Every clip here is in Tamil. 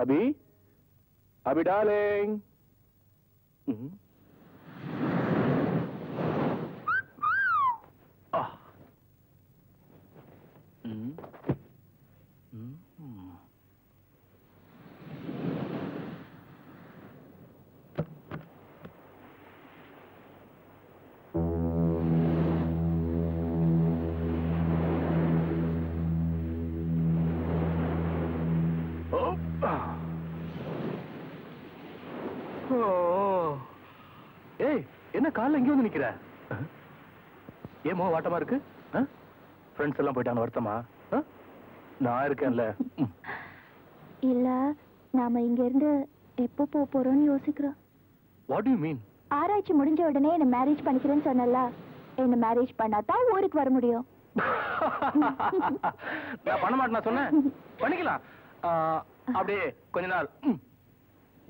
அபி அபி டார்லிங். ஏய், என்ன காலைல எங்க வந்து நிக்கிற? ஏமோ வாட்டமா இருக்கு? ஃப்ரெண்ட்ஸ் எல்லாம் போயிட்டாங்க, வருத்தமா? நான் இருக்கேன்ல. இல்ல, நாம இங்க இருந்து எப்போ போறோம்னு யோசிக்கிறோம். What to you mean? ஆராய்ச்சி முடிஞ்ச உடனே என்ன மேரேஜ் பண்ணிக்கிறேன்னு சொன்னல, என்ன மேரேஜ் பண்ணாதான் ஊருக்கு வர முடியும். நான் பண்ண மாட்டேன் சொன்னேன். பண்ணிக்கலாம். அப்படியே கொஞ்ச நாள்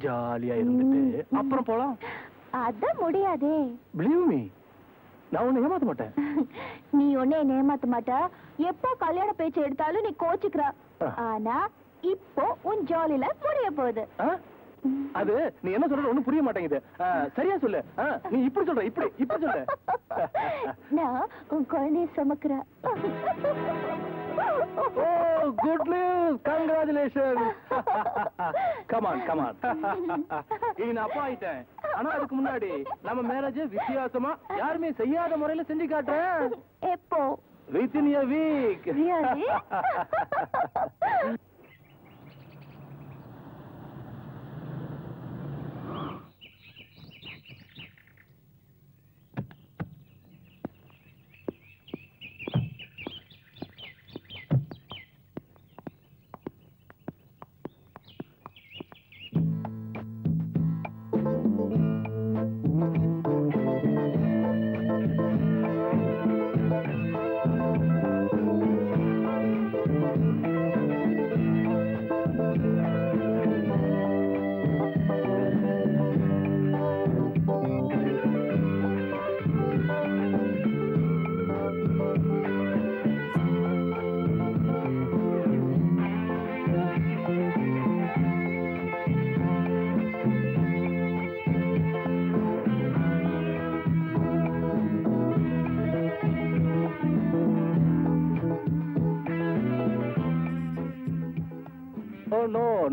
ஜாலியா இருந்துட்டு அப்புறம் போலாம். அதான் முடியாதே. Believe me, நான் உன்னை ஏமாத்த மாட்டேன். நீ ஒன்னே ஏமாத்த மாட்ட. எப்போ கல்யாண பேச்சு எடுத்தாலும் நீ கோச்சிக்கிற. ஆனா இப்போ உன் ஜாலில முடிய போகுது. அது நீ என்ன சொல்ற ஒண்ணும் புரிய மாட்டேங்குது. சரியா சொல்லு. நீ இப்படி சொல்ற, இப்படி சொல்ற. நான் உன் குழந்தைய சுமக்கிறேன். Oh, good news! Congratulations! Come on. இனி நான் அப்பா ஆயிட்டேன். ஆனா அதுக்கு முன்னாடி நம்ம மேரேஜ் வித்தியாசமா யாருமே செய்யாத முறையில செஞ்சு காட்டுறேன். எப்போ? Within a week. Really?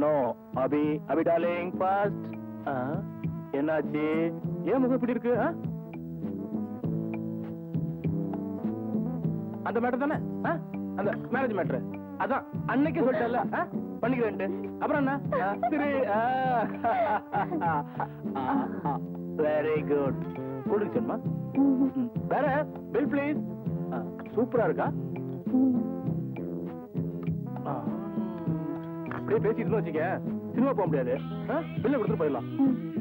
No. Abhi darling, fast. என்னாச்சு? ஏன் முகம் இப்படி இருக்கு? அந்த மேட்டர் தானே? அந்த மேரேஜ் மேட்டர். அதான் அன்னைக்கு சொல்லிட்டல, பண்ணிக்கிறேன். அப்புறம் என்ன? சரி. Very good. கூடுக்கு சொன்னா வேற பில் ப்ளீஸ். சூப்பரா இருக்கா? அப்படியே பேசிட்டு வச்சுக்க, சினிமா போக முடியாது. பில்ல கொடுத்துட்டு போயிடலாம்.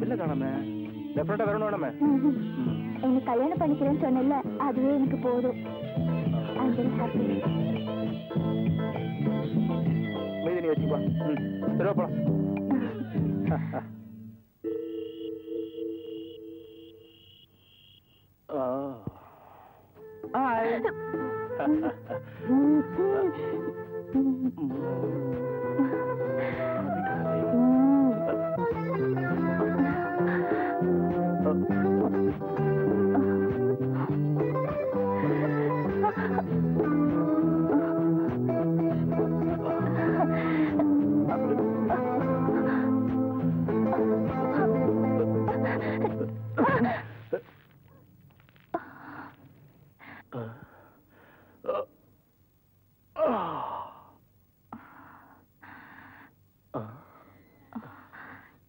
பில்ல காணாம டெஃபரெண்டா வரணும் வேணாம. என்ன கல்யாணம் பண்ணிக்கிறேன்னு சொன்னல, அதுவே எனக்கு போதும். I'm very happy. மீதி நீ வச்சுக்கோ. சரி போலாம். ஹாய்.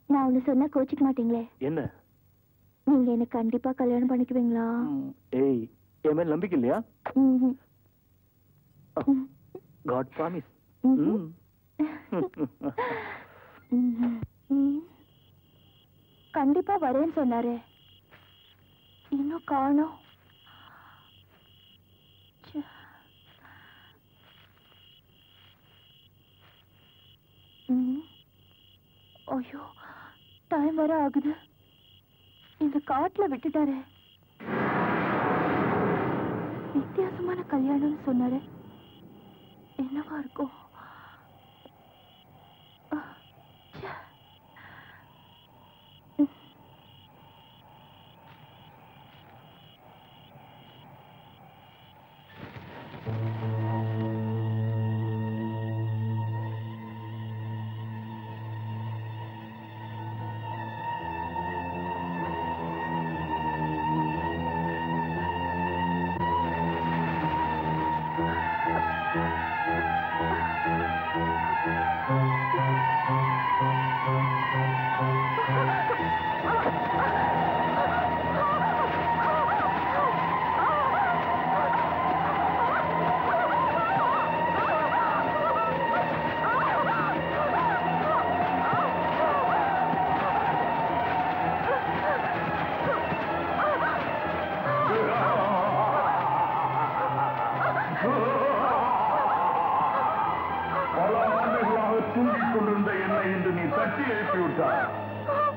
நான் ஒண்ணு சொன்னா கோச்சிக்க மாட்டீங்களே? என்ன? நீங்க என்ன கண்டிப்பா கல்யாணம் பண்ணிக்குவீங்களா? ஏய், என் மேல நம்பிக்கை இல்லையா? God promise. கண்டிப்பா வரேன்னு சொன்னாரு, இன்னும் காணோம். ஐயோ, டைம் வர ஆகுது. இந்த காட்டுல விட்டுட்டாரு. வித்தியாசமான கல்யாணம்னு சொன்னாரு, என்னவா இருக்கும்?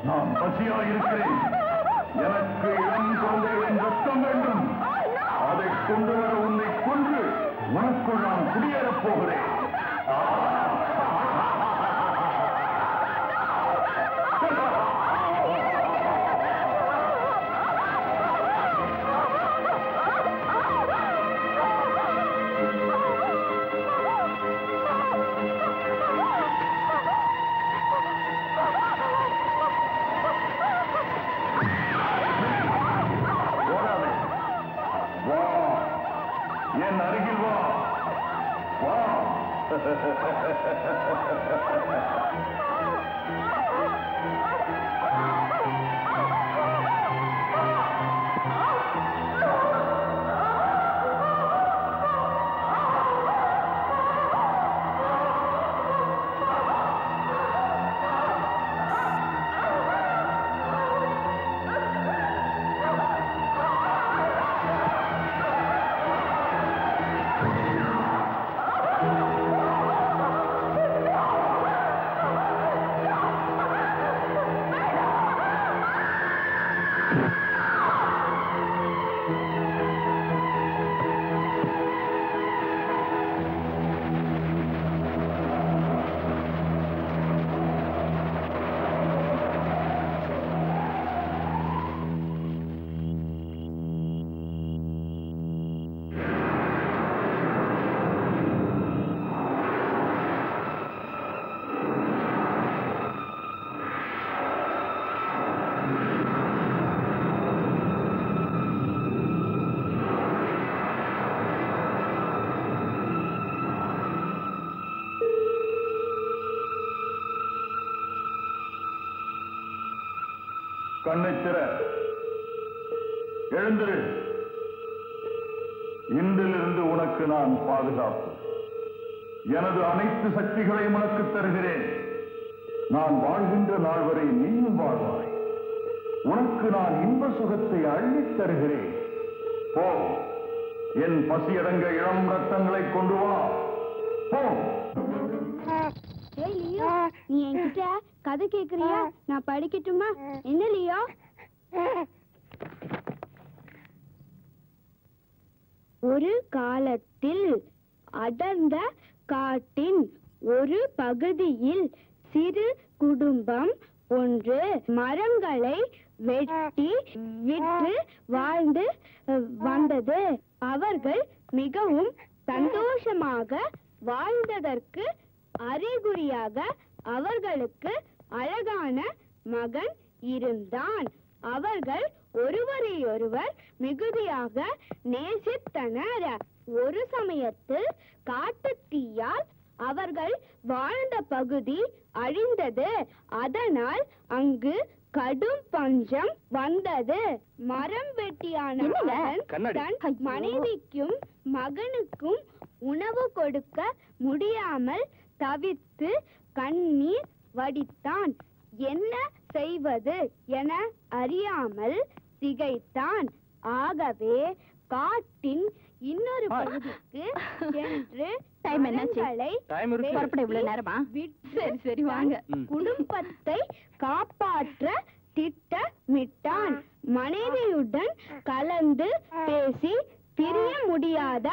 நான் பசியா இருக்கிறேன். எனக்கு இளம் குழந்தைகளின் ரத்தம் வேண்டும். அதை கொண்டு வர உன்னை கொன்று உனக்குள் நான் குடியேறப் போகிறேன். என் அருகில் வா. வா. கண்ணைத் திற. எழுந்திரு. இன்றிலிருந்து உனக்கு நான் பாதுகாப்பு. எனது அனைத்து சக்திகளையும் உனக்கு தருகிறேன். நான் வாழ்கின்ற நாள் வரை நீயும் வாழ்வாய். உனக்கு நான் இன்ப சுகத்தை அள்ளித் தருகிறேன். போ. என் பசியடங்க இளம் ரத்தங்களை கொண்டு வா. போ. ஏய் லியோ, நீ என்கிட்ட கதை கேக்குறியா? நான் படிக்கட்டுமா? என்ன லியோ? ஒரு காலத்தில் அடர்ந்த காட்டின் ஒரு பகுதியில் சிறு குடும்பம் ஒன்று மரங்களை வெட்டி விற்று வாழ்ந்து வந்தது. அவர்கள் மிகவும் சந்தோஷமாக வாழ்ந்ததற்கு அறிகுறியாக அவர்களுக்கு அழகான மகன் இருந்தான். அவர்கள் ஒருவரையொருவர் மிகுதியாக நேசித்தனர். ஒரு சமயத்தில் காட்டுத்தீயால் அவர்கள் வாழ்ந்த பகுதி அழிந்தது. அதனால் அங்கு கடும் பஞ்சம் வந்தது. மரம் வெட்டியான அவன் தன் மனைவிக்கும் மகனுக்கும் உணவு கொடுக்க முடியாமல் தவித்து கண்ணீர் வடித்தான். என்ன செய்வது என அறியாமல் திகைத்தான். ஆகவே காட்டின் இன்னொரு பகுதிக்கு சென்று குடும்பத்தை காப்பாற்ற திட்டமிட்டான். மனைவியுடன் கலந்து பேசி பிரிய முடியாத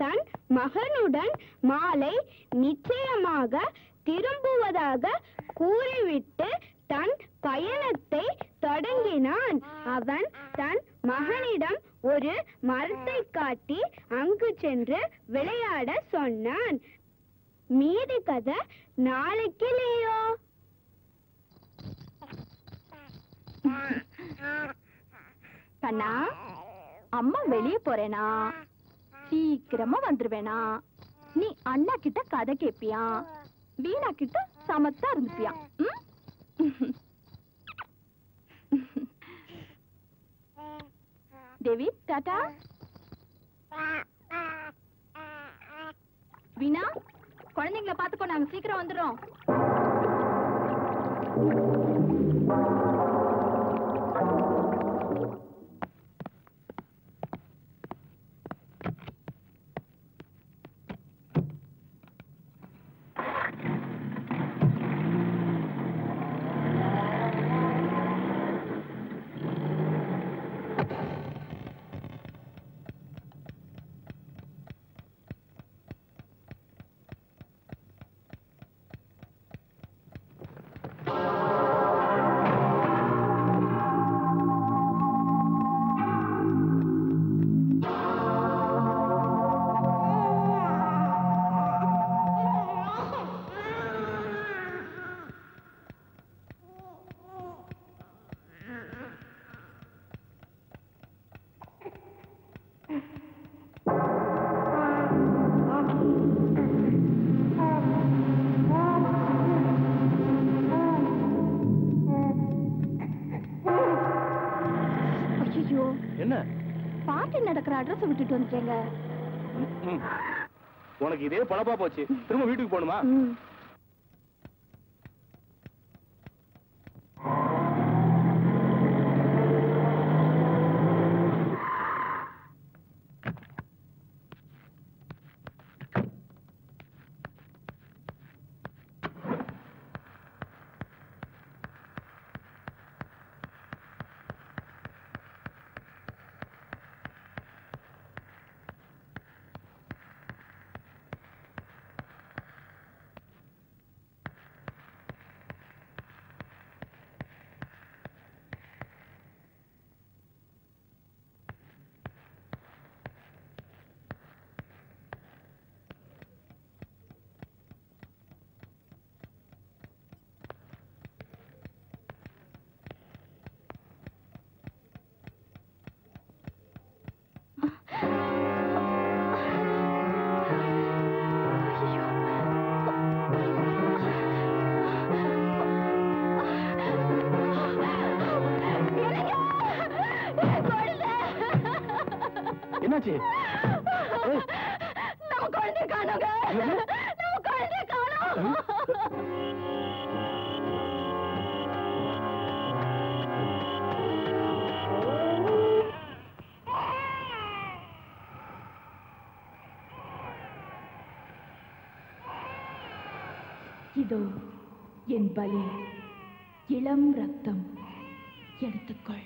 தன் மகனுடன் மாலை நிச்சயமாக திரும்புவதாக கூறிவிட்டு தன் பயணத்தை தொடங்கினான். அவன் தன் மகனிடம் ஒரு மரத்தை காட்டி அங்கு சென்று விளையாட சொன்னான். மீதி கதை நாளைக்கு லியோ. கண்ணா, அம்மா வெளியே போறேனா? சீக்கிரமா வந்துருவேனா? நீ அண்ணா கிட்ட கதை கேப்பியா? வீணா கிட்ட சமத்தா இருந்துப்பியா? தேவி, டாடா. வீணா, குழந்தைங்களை பாத்துக்கோ, நாங்க சீக்கிரம் வந்துடும். என்ன? பார்ட்டி நடக்கிற அட்ரஸ் விட்டுட்டு வந்துட்டேங்க. உனக்கு இதே பழப்பா போச்சு. திரும்ப வீட்டுக்கு போகணுமா? என்னாச்சு? நம்ம குழந்தைய காணோங்க. நம்ம குழந்தைய காணோம். இதோ என் பலி, இளம் ரத்தம், எடுத்துக்கொள்.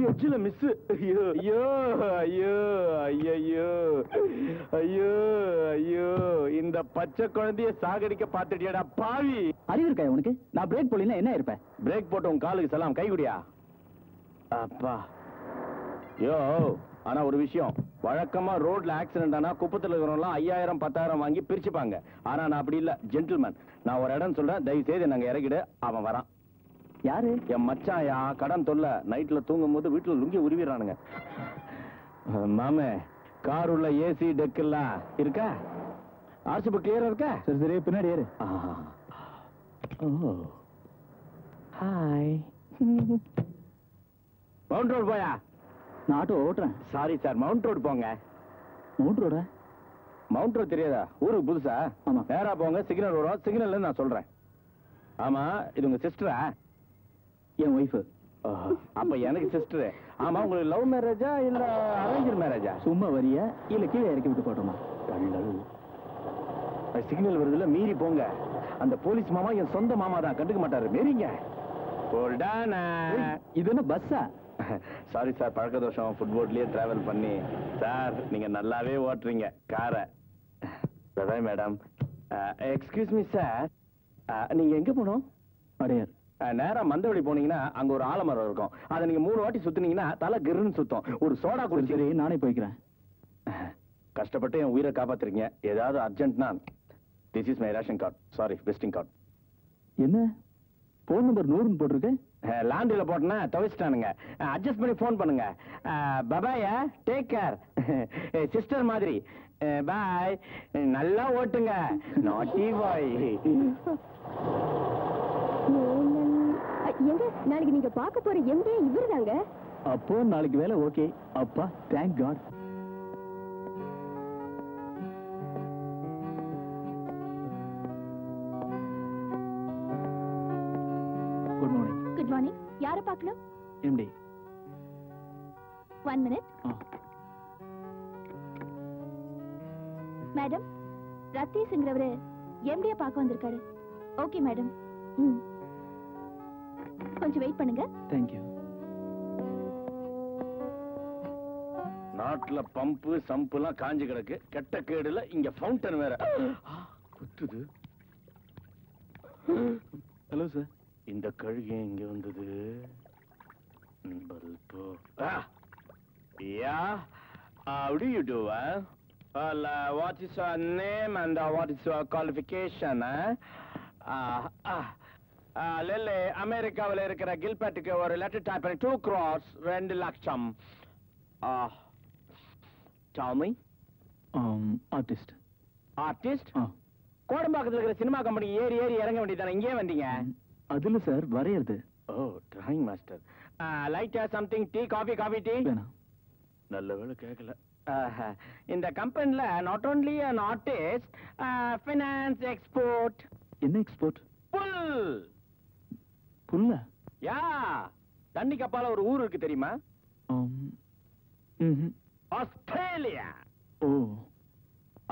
எட்ஜில மிஸ். ஐயோ ஐயோ ஐயோ ஐயோ ஐயோ ஐயோ, இந்த பச்சை குழந்தைய சாகடிக்க பாத்துட்டியாடா பாவி. அறிவு இருக்கா உனக்கு? நான் பிரேக் போடலாம் என்ன இருப்பேன்? பிரேக் போட்டு உன் காலுக்கு சலாம், கை குடியா. அப்பா யோ, ஆனா ஒரு விஷயம், வழக்கமா ரோட்ல ஆக்சிடென்ட் ஆனா குப்பத்துல இருக்கிறவங்க 5000 10,000 வாங்கி பிரிச்சுப்பாங்க. ஆனா நான் அப்படி இல்ல, ஜென்டில்மேன். நான் ஒரு இடம் சொல்றேன், தயவு செய்து நாங்க இறக்கிடு. அவன் வரான். யாரு? என் மச்சாயா, கடன் தொல்லை. நைட்ல தூங்கும் போது வீட்டுல லுங்கி உருவிடுறானுங்க. மாமே, கார் உள்ள ஏசி டெக் எல்லாம் இருக்கா? ஆர்சி புக் கிளியரா இருக்கா? சரி சரி, பின்னாடி ஏறு. ஹாய். மவுண்ட் ரோடு போயா? நான் ஆட்டோ ஓட்டுறேன். சாரி சார், மவுண்ட் ரோடு போங்க. மவுண்ட் ரோடா? மவுண்ட் ரோடு தெரியாதா? ஊருக்கு புதுசா? ஆமா. நேரா போங்க, சிக்னல் வரும். சிக்னல்ல நான் சொல்றேன். ஆமா, இது உங்க சிஸ்டரா? என் ஒய்ஃபு. அப்ப எனக்கு சிஸ்டர். ஆமா, உங்களுக்கு லவ் மேரேஜா இல்ல அரேஞ்ச் மேரேஜா? சும்மா வரியா இல்ல கீழே இறக்கி விட்டு போட்டோமா? சிக்னல் வருதுல, மீறி போங்க. அந்த போலீஸ் மாமா என் சொந்த மாமா தான், கண்டுக்க மாட்டாரு. மீறிங்க. இது என்ன பஸ்ஸா? சாரி சார், பழக்க தோஷம். ஃபுட்போர்ட்லயே டிராவல் பண்ணி. சார், நீங்க நல்லாவே ஓட்டுறீங்க காரை. மேடம், எக்ஸ்கியூஸ் மீ சார், நீங்க எங்க போனோம்? அடையார். நேரா மந்தவெளி போனீங்கன்னா அங்க ஒரு ஆலமரம் இருக்கும். அதை நீங்க 3 வாட்டி சுத்துனீங்கன்னா தலை கிருன்னு சுத்தம். ஒரு சோடா குடிச்சு. சரி, நானே போய்க்கிறேன். கஷ்டப்பட்டு என் உயிரை காப்பாத்துறீங்க. ஏதாவது அர்ஜென்ட்னா this is my ration card. Sorry, visiting card. என்ன போன் நம்பர் 100 போட்டிருக்கு? லாண்டில போட்டேன்னா துவைச்சிட்டானுங்க. அட்ஜஸ்ட் பண்ணி போன் பண்ணுங்க. பபாயா, டேக் கேர். சிஸ்டர் மாதிரி. பாய். நல்லா ஓட்டுங்க. நாட்டி பாய். எங்க நாளைக்கு நீங்க பார்க்க போற எம்டி இவருதாங்க. அப்போ நாளைக்கு வேலை ஓகே. அப்பா, thank God. Good morning. Good morning. யாரை பார்க்கணும்? எம்டி. 1 minute. மேடம், ரத்தீஷ்ங்கிறவரு எம்டிய பார்க்க வந்திருக்காரு. Okay madam. கொஞ்சம் வெயிட் பண்ணுங்க. Thank you. நாட்டுல பம்பு சம்புலாம் காஞ்சு கிடக்கு. கெட்ட கேடுல இங்க ஃபவுண்டன் வேற குத்துது. Hello sir. இந்த கழுகு இங்க வந்தது. How do you do? Well, what is your name and what is your qualification? லெல்லே, அமெரிக்காவில் இருக்கிற கில்பர்ட்டுக்கு ஒரு லெட்டர் டைப் பண்ணி 2 crores 2 லட்சம். Tell me. ஆர்டிஸ்ட். ஆர்டிஸ்ட்? கோடம்பாக்கத்தில் இருக்கிற சினிமா கம்பெனி ஏறி இறங்க வேண்டியதானே? இங்கே வந்தீங்க? அதுல சார் வரையறது. ஓ, drawing master. Light something, tea, coffee tea. வேணாம். நல்ல வேலை கேட்கல. இந்த கம்பெனில not only an artist, finance, export. என்ன எக்ஸ்போர்ட்? புல்ல? யா, தண்ணி கப்பால ஒரு ஊர் இருக்கு தெரியுமா? ஆஸ்திரேலியா. ஓ.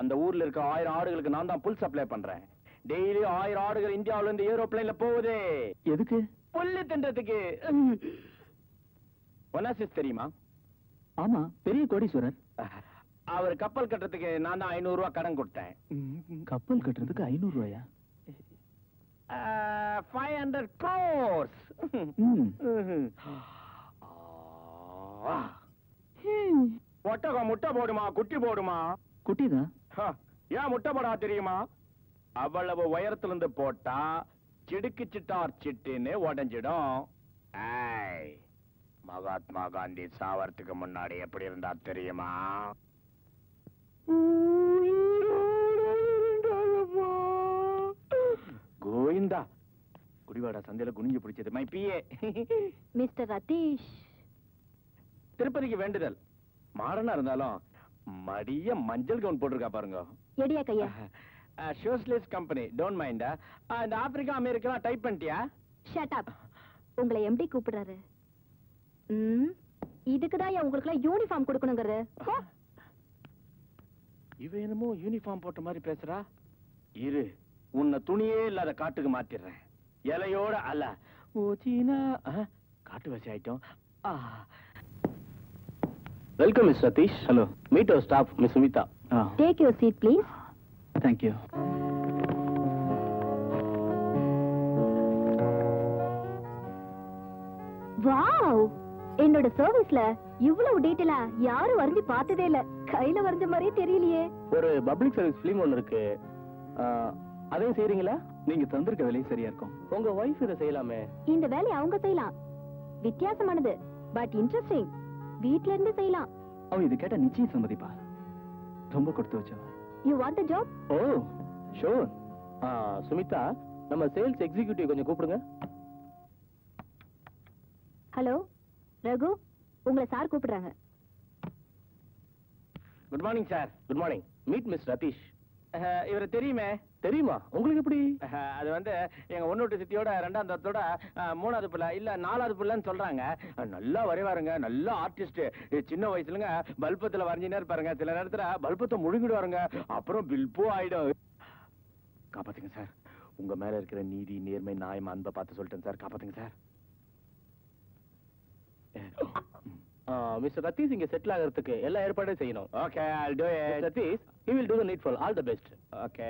அந்த ஊர்ல இருக்க 1000 ஆடுகளுக்கு நான் தான் புல் சப்ளை பண்றேன். டெய்லி 1000 ஆடுகள் இந்தியாவுல இருந்து ஏரோப்ளேன்ல போகுது. எதுக்கு? புல்லு தின்றதுக்கு. ஒனாசிஸ் தெரியுமா? ஆமா, பெரிய கோடீஸ்வரர். அவர் கப்பல் கட்டுறதுக்கு நான் தான் 500 ரூபாய் கடன் கொடுத்தேன். கப்பல் கட்டுறதுக்கு 500 ரூபாயா? 500 crores. ஒட்டகம் முட்டை போடுமா, குட்டி போடுமா? குட்டிதான். ஏன் முட்டை போடா தெரியுமா? அவ்வளவு உயரத்துல இருந்து போட்டா சிடுக்கு சிட்டார் சிட்டுன்னு உடஞ்சிடும். மகாத்மா காந்தி சாவறதுக்கு முன்னாடி எப்படி இருந்தா தெரியுமா? கோவிந்தா, குடிவாடா சந்தையில குனிஞ்சு பிடிச்சது. My PA. மிஸ்டர் ரத்தீஷ். திருப்பதிக்கு வேண்டுதல். மாடனா இருந்தாலும் மடிய மஞ்சள் கவுன் போட்டிருக்கா பாருங்க. எடியா கையா. Socialist company, don't mind. இந்த ஆப்பிரிக்கா அமெரிக்கா டைப் பண்ணிட்டியா? Shut up. உங்களை எம்டி கூப்பிடுறாரு. இதுக்குதான் உங்களுக்கு யூனிஃபார்ம் கொடுக்கணுங்கிறது. இவ என்னமோ யூனிஃபார்ம் போட்ட மாதிரி பேசுறா. இரு, உன்னை துணியே இல்லாத காட்டுக்கு மாத்திடுறேன். இலையோட அல்ல. ஓ சீனா, காட்டு வசி ஆயிட்டோம். Welcome miss Satish. Hello. Meet our staff miss Sumitha. Take your seat please. Thank you. Wow, என்னோட சர்வீஸ்ல இவ்வளவு டீடைலா யாரும் வரைஞ்சு பார்த்ததே இல்ல. கையில வரைஞ்ச மாதிரியே தெரியலையே. ஒரு பப்ளிக் சர்வீஸ் ஃபிலிம் ஒன்னு இருக்கு, அதையும் செய்றீங்களா? நீங்க தந்திருக்க வேலையும் சரியா இருக்கும். உங்க வைஃப் இதை செய்யலாமே. இந்த வேலையை அவங்க செய்யலாம். வித்தியாசமானது பட் இன்ட்ரெஸ்டிங். வீட்ல இருந்து செய்யலாம். அவ இது கேட்ட நிச்சயம் சம்மதிப்பா. ரொம்ப கொடுத்து வச்சா. You want the job? Oh sure. Sumitha, நம்ம சேல்ஸ் எக்ஸிகியூட்டிவ் கொஞ்சம் கூப்பிடுங்க. ஹலோ ரகு, உங்களை சார் கூப்பிடுறாங்க. Good morning sir. Good morning. Meet miss Ratheesh. இவரை தெரியுமே. தெரியுமா? உங்களுக்கு எப்படி? அது வந்து எங்க ஒன்னோட்டு சித்தியோட 2ஆம் தரத்தோட 3வது பிள்ளை இல்ல 4வது பிள்ளைன்னு சொல்றாங்க. நல்லா வரைவாருங்க, நல்ல ஆர்டிஸ்ட். சின்ன வயசுலங்க பல்பத்துல வரைஞ்சினே இருப்பாருங்க. சில நேரத்துல பல்பத்தை முழுங்கிடுவாருங்க. அப்புறம் பில்போ ஆயிடும். காப்பாத்துங்க சார். உங்க மேல இருக்கிற நீதி, நேர்மை, நியாயம், அன்பை பார்த்து சொல்லிட்டேன் சார். காப்பாத்துங்க சார். மிஸ்டர் ரதீஷ் இங்க செட்டில் ஆகிறதுக்கு எல்லா ஏற்பாடும் செய்யணும். Okay, I'll do it. Ratheesh, he will do the needful. All the best. Okay.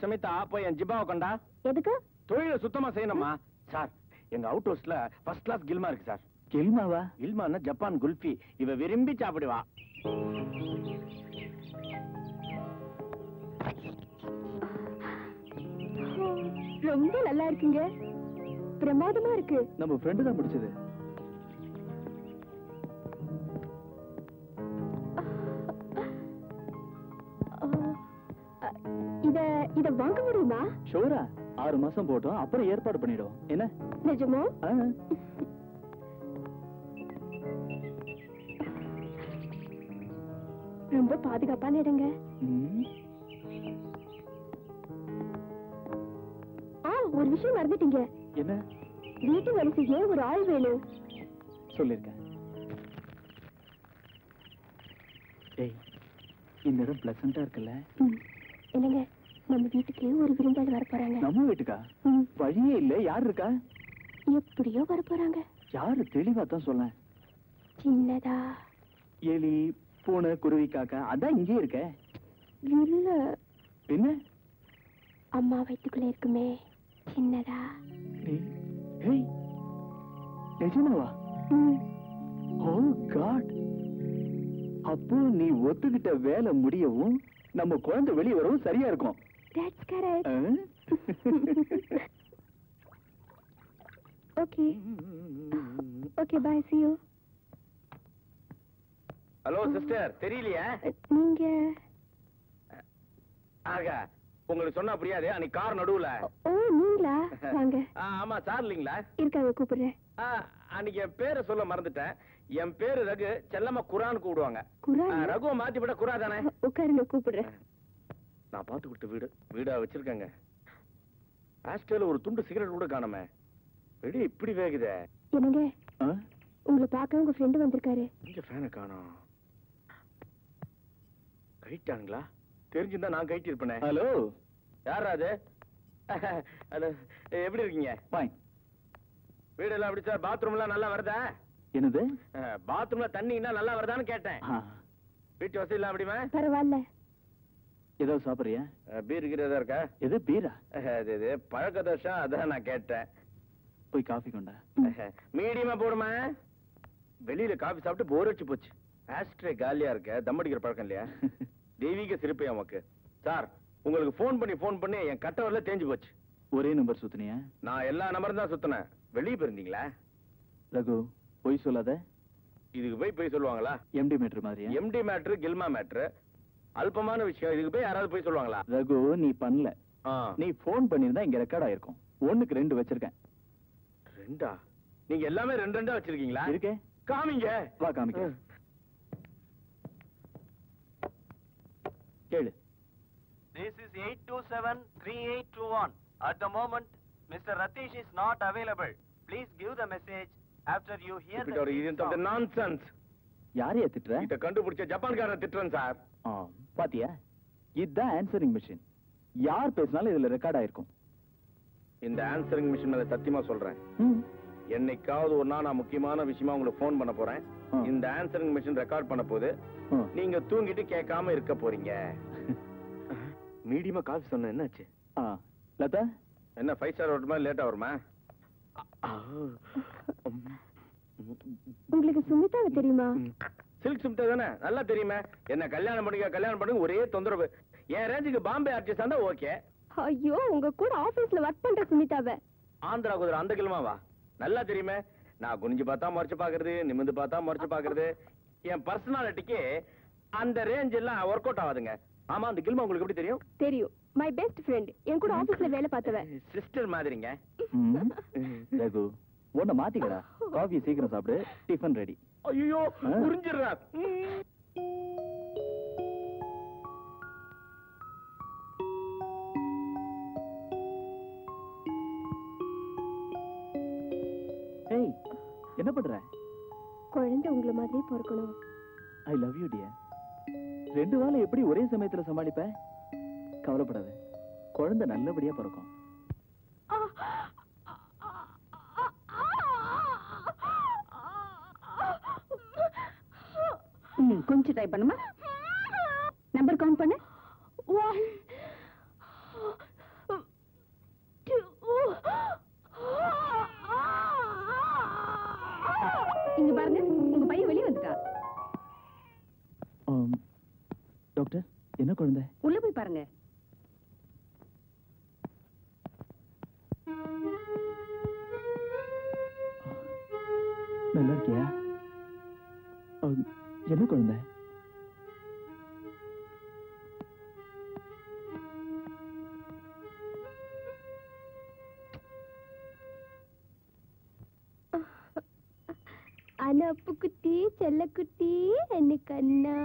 Sumitha, போய் என் ஜிப்பாவை கொண்டா. எதுக்கு? தொழிலை சுத்தமா செய்யணுமா? சார், எங்க அவுட் ஹவுஸ்ல ஃபர்ஸ்ட் கிளாஸ் கில்மா இருக்கு சார். கில்மாவா? கில்மான்னா ஜப்பான் குல்ஃபி. இவ விரும்பி சாப்பிடுவா. ரொம்ப நல்லா இருக்குங்க. பிரமாதமா இருக்கு. நம்ம ஃப்ரெண்டு தான் முடிச்சது. இத வாங்க முடியுமா? ஷூரா. 6 மாசம் போட்டோம், அப்புறம் ஏற்பாடு பண்ணிடுவோம். என்ன? நிஜமா? ரொம்ப பாதுகாப்பான இடங்க. ஒரு விஷயம் மறந்துட்டீங்க. என்ன? வீட்டு வேலை செய்ய ஒரு ஆள் வேணும். சொல்லிருக்கேன். ஏய், இந்த இடம் பிளசண்டா இருக்குல்ல? இல்லைங்க, நம்ம வீட்டுக்கு ஒரு விருந்தாளி வர போறாங்க. நம்ம வீட்டுக்கா? வழியே இல்ல. யார் இருக்கா? எப்படியோ வர போறாங்க. யாரு? தெளிவா தான் சொல்ல. சின்னதா எலி, பூனை, குருவி, காக்கா அதான் இங்கே இருக்க. இல்ல, என்ன? அம்மா வயித்துக்குள்ள இருக்குமே, சின்னதா. ஏய், நிஜமாவா? ஓ காட். அப்போ நீ ஒத்துக்கிட்ட வேலை முடியவும் நம்ம குழந்தை வெளியே வரவும் சரியா இருக்கும். That's correct. Okay. Okay, bye. See you. Hello sister, தெரியலையா? நீங்க ஆகா, உங்களுக்கு சொன்னா புரியாது. அன்னைக்கு கார் நடுவுல. ஓ, நீங்களா? வாங்க. ஆமா, சார் இல்லீங்களா? இருக்காங்க, கூப்பிடுறேன். அன்னைக்கு என் பேரை சொல்ல மறந்துட்டேன். என் பேரு ரகு. செல்லம்மா குரான் கூப்பிடுவாங்க. குரான்? ரகுவை மாத்தி விட குரா தானே. உட்காருங்க, கூப்பிடுறேன். நான் பார்த்து கொடுத்த வீடா வச்சிருக்கேங்க. ஆஸ்ட்ரேல ஒரு துண்டு சிகரெட் கூட காணாம. வெடி இப்படி வேகுதே. என்னங்க, உங்களை பார்க்க உங்க ஃப்ரெண்டு வந்திருக்காரு. இங்க ஃபேனை காணோம். கைட்டானுங்களா? தெரிஞ்சிருந்தா நான் கைட்டி இருப்பேனே. ஹலோ, யாரா அது? ஹலோ, எப்படி இருக்கீங்க? ஃபைன். வீடெல்லாம் எப்படி சார்? பாத்ரூம்லாம் நல்லா வருதா? என்னது? பாத்ரூம்ல தண்ணின்னா நல்லா வருதான்னு கேட்டேன். வீட்டு வசதி எல்லாம் அப்படிமா? பரவாயில்ல. ஏதாவது சாப்பிடுறியா? பீர் கீரதா இருக்கா? எது பீரா? இது பழக்க தோஷம், அதான் நான் கேட்டேன். போய் காஃபி கொண்டா. மீடியமா போடுமா? வெளியில காஃபி சாப்பிட்டு போர் அடிச்சு போச்சு. ஆஸ்ட்ரே காலியா இருக்க. தம் அடிக்கிற பழக்கம் இல்லையா? தெய்வீக சிரிப்பை நமக்கு. சார், உங்களுக்கு போன் பண்ணி என் கட்டவரல தேஞ்சு போச்சு. ஒரே நம்பர் சுத்தினியா? நான் எல்லா நம்பரும் தான் சுத்தினேன். வெளியே போயிருந்தீங்களா? ரகு, போய் சொல்லாத. இதுக்கு போய் சொல்லுவாங்களா? எம்டி மேட்ரு மாதிரியா? எம்டி மேட்ரு, கில்மா மேட்ரு, அல்பமான விஷயம். இதுக்கு போய் யாராவது போய் சொல்லுவாங்களா? ரகு, நீ பண்ணல. நீ போன் பண்ணிருந்தா இங்க ரெக்கார்ட் ஆயிருக்கும். 1க்கு 2 வச்சிருக்கேன். 2ஆ? நீங்க எல்லாமே 2 வச்சிருக்கீங்களா? இருக்கே. காமிங்க. வா காமிக்க. கேளு. This is 827-3821. At the moment, Mr. Ratish is not available. Please give the message after you hear the beep sound. Nonsense. யாரையா திட்டுற? இத கண்டுபிடிச்ச ஜப்பான்காரன் திட்டுறேன் சார். பாத்தியா? இதுதான் ஆன்சரிங் மிஷின். யார் பேசினாலும் இதுல ரெக்கார்ட் ஆயிருக்கும். இந்த ஆன்சரிங் மிஷின் மேல சத்தியமா சொல்றேன். என்னைக்காவது ஒரு நாள் நான் முக்கியமான விஷயமா உங்களுக்கு போன் பண்ண போறேன். இந்த ஆன்சரிங் மிஷின் ரெக்கார்ட் பண்ண போது நீங்க தூங்கிட்டு கேட்காம இருக்க போறீங்க. மீடியமா காஃபி சொன்ன என்னாச்சு? லதா என்ன 5 ஸ்டார் ஹோட்டல் லேட்டா வருமா? உங்களுக்கு சுமிதாவை தெரியுமா? சில்க் சுமிதா தானே, நல்லா தெரியுமே. என்ன கல்யாணம் பண்ணுங்க ஒரே தொந்தரவு. என் ரேஞ்சுக்கு பாம்பே ஆர்டிஸ்ட் இருந்தா ஓகே. ஐயோ, உங்க கூட ஆபீஸ்ல ஒர்க் பண்ற சுமிதாவை. ஆந்திரா குதிரை அந்த கிழமாவா? நல்லா தெரியுமே. நான் குனிஞ்சு பார்த்தா மறைச்சு பாக்குறது, நிமிந்து பார்த்தா மறைச்சு பாக்குறது. என் பர்சனாலிட்டிக்கு அந்த ரேஞ்ச் எல்லாம் ஒர்க் அவுட் ஆகாதுங்க. ஆமா, அந்த கில்மா உங்களுக்கு எப்படி தெரியும்? தெரியும், மை பெஸ்ட் ஃப்ரெண்ட். என் கூட ஆபீஸ்ல வேலை பார்த்தவ. சிஸ்டர் மாதிரிங்க. ரகு ஒண்ணு மாத்திக்கடா. காஃபி சீக்கிரம் சாப்பிடு, டிஃபன் ரெடி. ஐயோ, புரிஞ்சிடுறா. ஏய், என்ன பண்ற? குழந்தை உங்களை மாதிரியே பிறக்கணும். I love you dear. 2 வாழை எப்படி ஒரே சமயத்துல சமாளிப்ப? கவலைப்படாத, குழந்தை நல்லபடியா பிறக்கும். கொஞ்சம் ட்ரை பண்ணுமா? நம்பர் கவுண்ட் பண்ணு. 1 2. இங்க பாருங்க, உங்க பையன் வெளியே வந்துட்டா. டாக்டர், என்ன குழந்தை? உள்ள போய் பாருங்க. நல்லா இருக்கியா? என்ன குழந்தை? அனப்பு குட்டி, செல்லக்குட்டி, என்ன கண்ணா.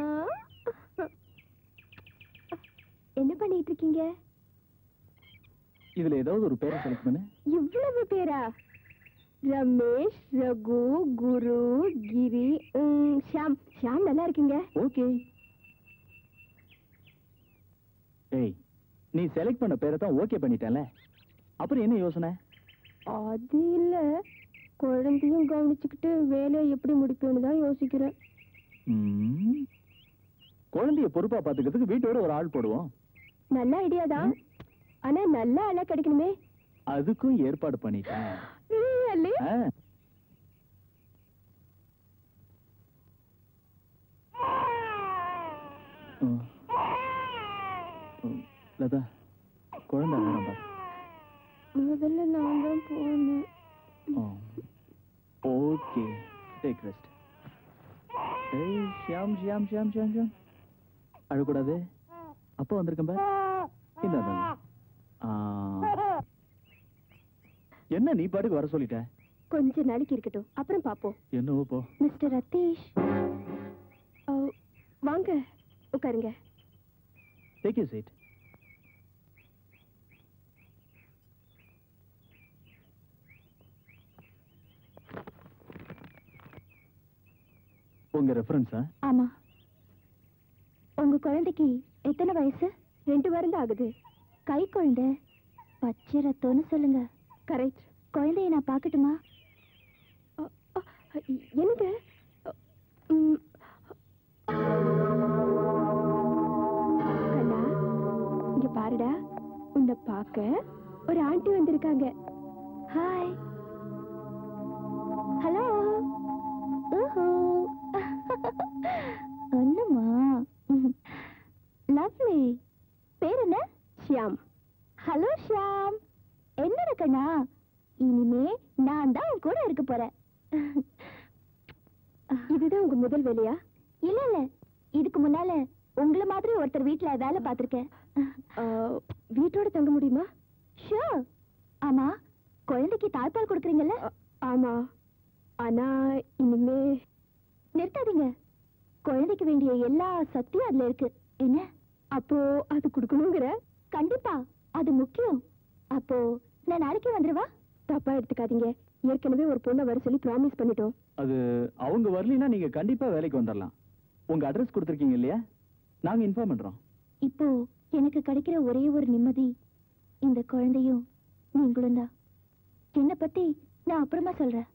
என்ன பண்ணிட்டு இருக்கீங்க? இதுல ஏதாவது ஒரு பேரை செலக்ட் பண்ணு. இவ்வளவு பேரா? ரமேஷ், ரகு, குரு, கிரி, ஷாம். ஷாம் நல்லா இருக்கீங்க. ஓகே. ஏய், நீ செலக்ட் பண்ண பேரை தான் ஓகே பண்ணிட்டல, அப்புறம் என்ன யோசனை? அது இல்ல, குழந்தையும் கவனிச்சுக்கிட்டு வேலையை எப்படி முடிப்பேன்னு தான் யோசிக்கிறேன். குழந்தைய பொறுப்பா பாத்துக்கிறதுக்கு வீட்டோட ஒரு ஆள் போடுவோம். நல்ல ஐடியா தான், ஆனா நல்ல ஆளா கிடைக்கணுமே. அதுக்கும் ஏற்பாடு பண்ணிட்டேன். Really? லதா, குழந்தை நேரம் பாரு. முதல்ல நான் தான் போனேன். Okay, take rest. ஏய் ஷியாம் ஷியாம் ஷியாம் ஷியாம் ஷியாம், அழக்கூடாது. அப்பா வந்திருக்கேன் பாரு. இந்த என்ன நீ பாட்டுக்கு வர சொல்லிட்ட? கொஞ்ச நாளைக்கு இருக்கட்டும், அப்புறம் பாப்போம். என்னவோ போ. மிஸ்டர் ரத்தீஷ், வாங்க உட்காருங்க. Take you seat. உங்க ரெஃபரன்ஸா? ஆமா. உங்க குழந்தைக்கு எத்தனை வயசு? 2 வாரம் தான் ஆகுது. கை குழந்தை, பச்சை ரத்தம்னு சொல்லுங்க. கரெக்ட். குழந்தைய நான் பார்க்கட்டுமா? எனக்கு கண்ணா, இங்க பாருடா, உன்னை பார்க்க ஒரு ஆண்டி வந்திருக்காங்க. ஹாய். ஹலோ. ஒண்ணுமா? லவ்லி. பேர் என்ன? ஷியாம். ஹலோ ஷியாம். என்ன கண்ணா, இனிமே நான் தான் உன் கூட இருக்க போறேன். இதுதான் உங்க முதல் வேலையா? இல்ல இல்ல, இதுக்கு முன்னால உங்களை மாதிரி ஒருத்தர் வீட்டுல வேலை பார்த்திருக்கேன். வீட்டோட தங்க முடியுமா? ஷூர். ஆமா, குழந்தைக்கு தாய்ப்பால் கொடுக்குறீங்கல்ல? ஆமா. ஆனா இனிமே நிறுத்தாதீங்க. குழந்தைக்கு வேண்டிய எல்லா சக்தியும் அதுல இருக்கு. என்ன? அப்போ அது கொடுக்கணுங்கிற? கண்டிப்பா, அது முக்கியம். அப்போ நான் நாளைக்கு வந்துருவா? தப்பா எடுத்துக்காதீங்க, ஏற்கனவே ஒரு பொண்ணை வர சொல்லி ப்ராமிஸ் பண்ணிட்டோம். அது அவங்க வரலைன்னா நீங்க கண்டிப்பா வேலைக்கு வந்துடலாம். உங்க அட்ரஸ் கொடுத்துருக்கீங்க இல்லையா? நாங்க இன்ஃபார்ம் பண்றோம். இப்போ எனக்கு கிடைக்கிற ஒரே ஒரு நிம்மதி இந்த குழந்தையும் நீங்களும் தான். என்னை பத்தி நான் அப்புறமா சொல்றேன்.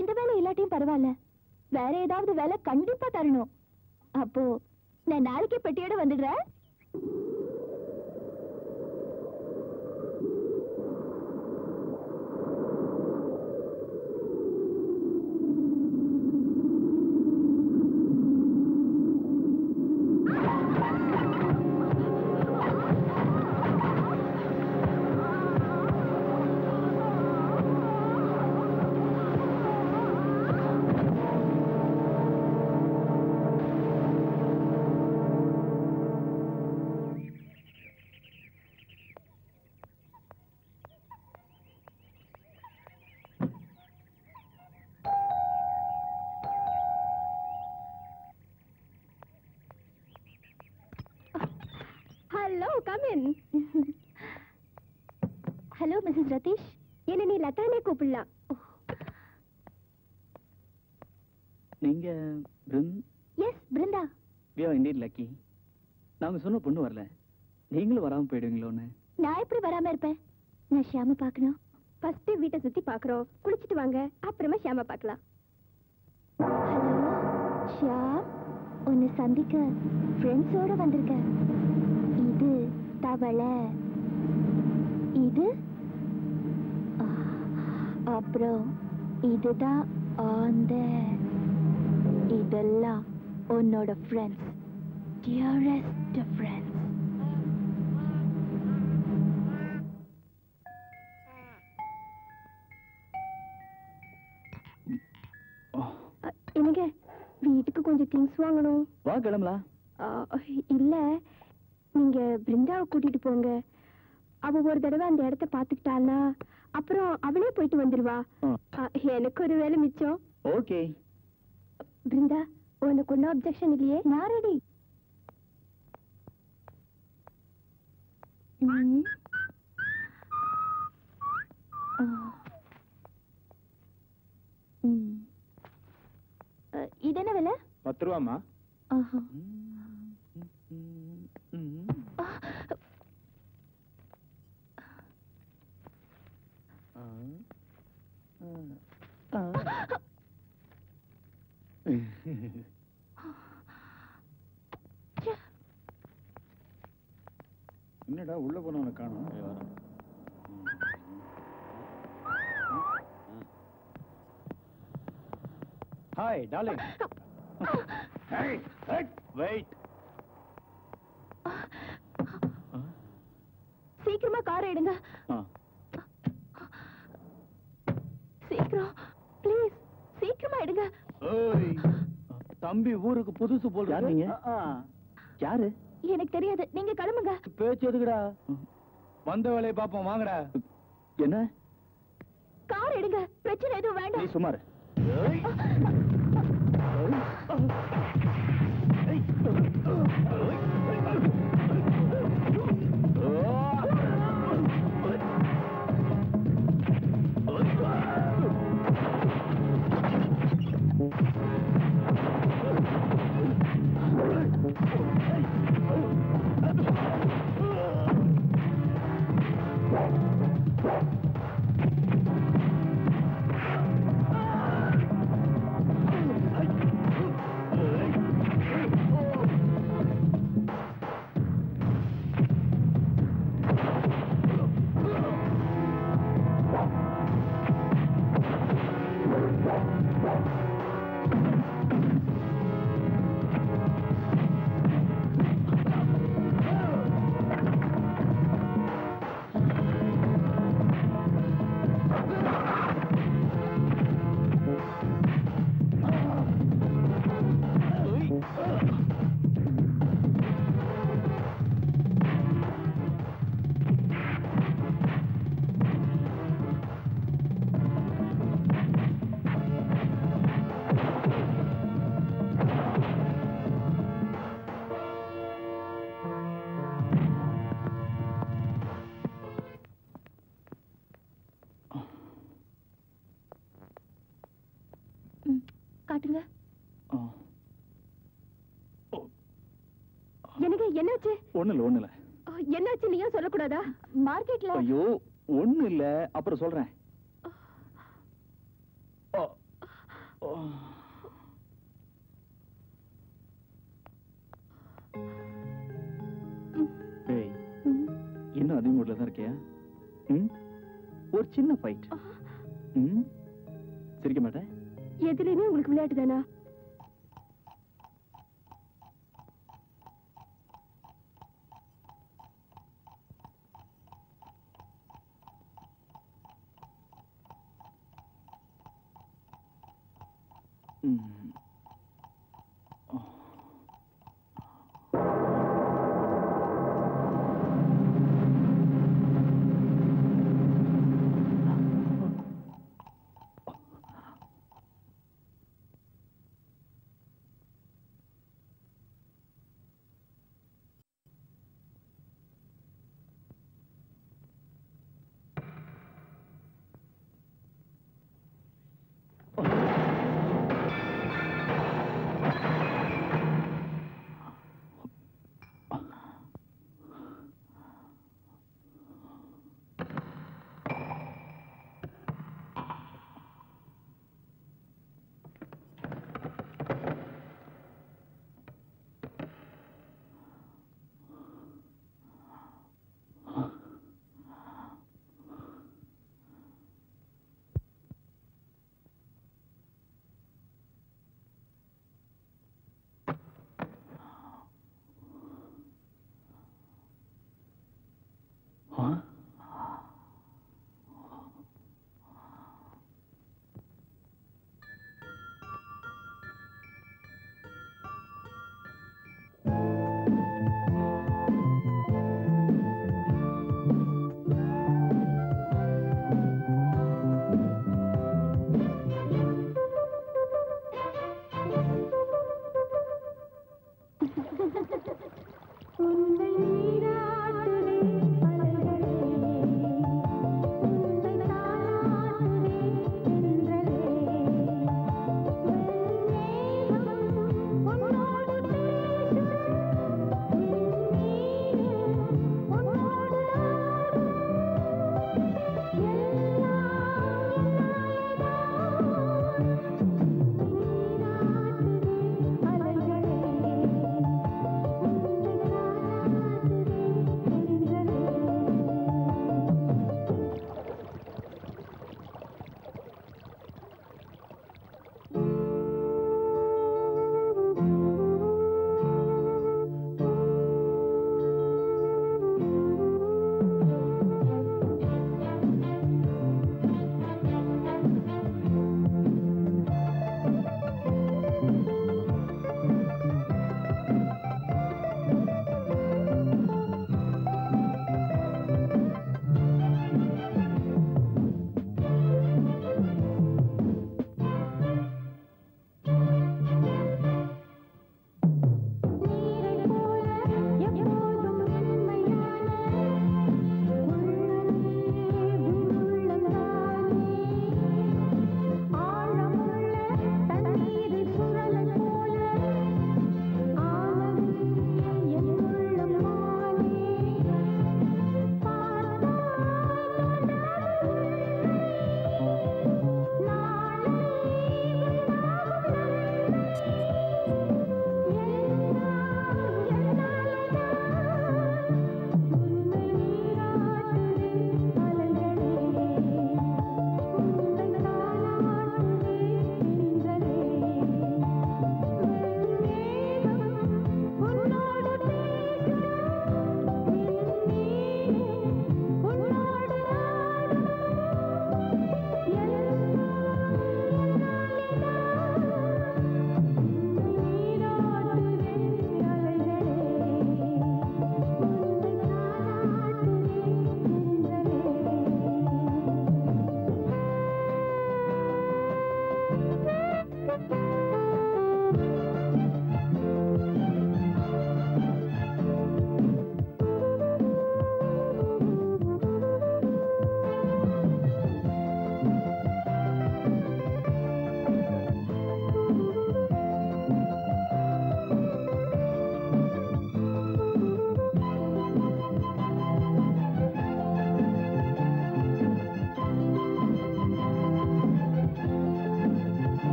இந்த வேலை இல்லாட்டியும் பரவாயில்ல, வேற ஏதாவது வேலை கண்டிப்பா தரணும். அப்போ நான் நாளைக்கே பெட்டியோட வந்துடுறேன். Hello, come in. Hello, Mrs. Ratish. என்ன நீ லதானே கூப்பிடலாம். நீங்க yes, Brinda. we are indeed lucky. நாங்க சொன்ன பொண்ணு வரல, நீங்களும் வராம போயிடுவீங்களோன்னு. நான் எப்படி வராம இருப்பேன்? நான் ஷியாம பார்க்கணும். ஃபர்ஸ்ட் வீட்டை சுத்தி பார்க்கறோம், குளிச்சிட்டு வாங்க, அப்புறமா ஷியாம பார்க்கலாம். ஹலோ ஷியாம், உன்னை சந்திக்க ஃப்ரெண்ட்ஸோட வந்திருக்கேன். இது தவளை, இது அப்புறம் இதுதான் ஆந்தை. இதெல்லாம் உன்னோட ஃப்ரெண்ட்ஸ், டியரஸ்ட் ஃப்ரெண்ட்ஸ். என்னங்க, வீட்டுக்கு கொஞ்சம் திங்ஸ் வாங்கணும். வா கிளம்பலாம். இல்ல, நீங்க பிருந்தாவை கூட்டிட்டு போங்க. அவ ஒரு தடவை அந்த இடத்த பாத்துக்கிட்டாளா, அப்புறம் அவளே போயிட்டு வந்துருவா. எனக்கு ஒரு வேலை மிச்சம். ஓகே பிருந்தா, உனக்கு ஒன்னும் அப்செக்ஷன் இல்லையே? நான் ரெடி. இது என்ன விலை? 10 ரூபாமா? என்னடா உள்ள போனவனை காணோம்? Hi darling. வெயிட். சீக்கிரமா காரை எடுங்க. சீக்கிரம் ப்ளீஸ், சீக்கிரமா எடுங்க. தம்பி ஊருக்கு புதுசு போல். யார் நீங்க? யாரு? எனக்கு தெரியாது, நீங்க கிளம்புங்க. பேச்சு எதுக்குடா? வந்த வேலையை பாப்போம், வாங்கடா. என்ன? கார் எடுங்க, பிரச்சனை எதுவும் நீ வேண்டாம். சுமார். காட்டுங்க. எனக்கு என்னாச்சு? ஒண்ணு இல்ல. என்னாச்சு நீங்க சொல்லக்கூடாதா? மார்க்கெட்ல. ஐயோ ஒண்ணு இல்ல, அப்புறம் சொல்றேன். இன்னும் அதே மூட்ல தான் இருக்கியா? ஒரு சின்ன ஃபைட். சிரிக்க மாட்டேன். எதுலயுமே உங்களுக்கு விளையாட்டு தானா?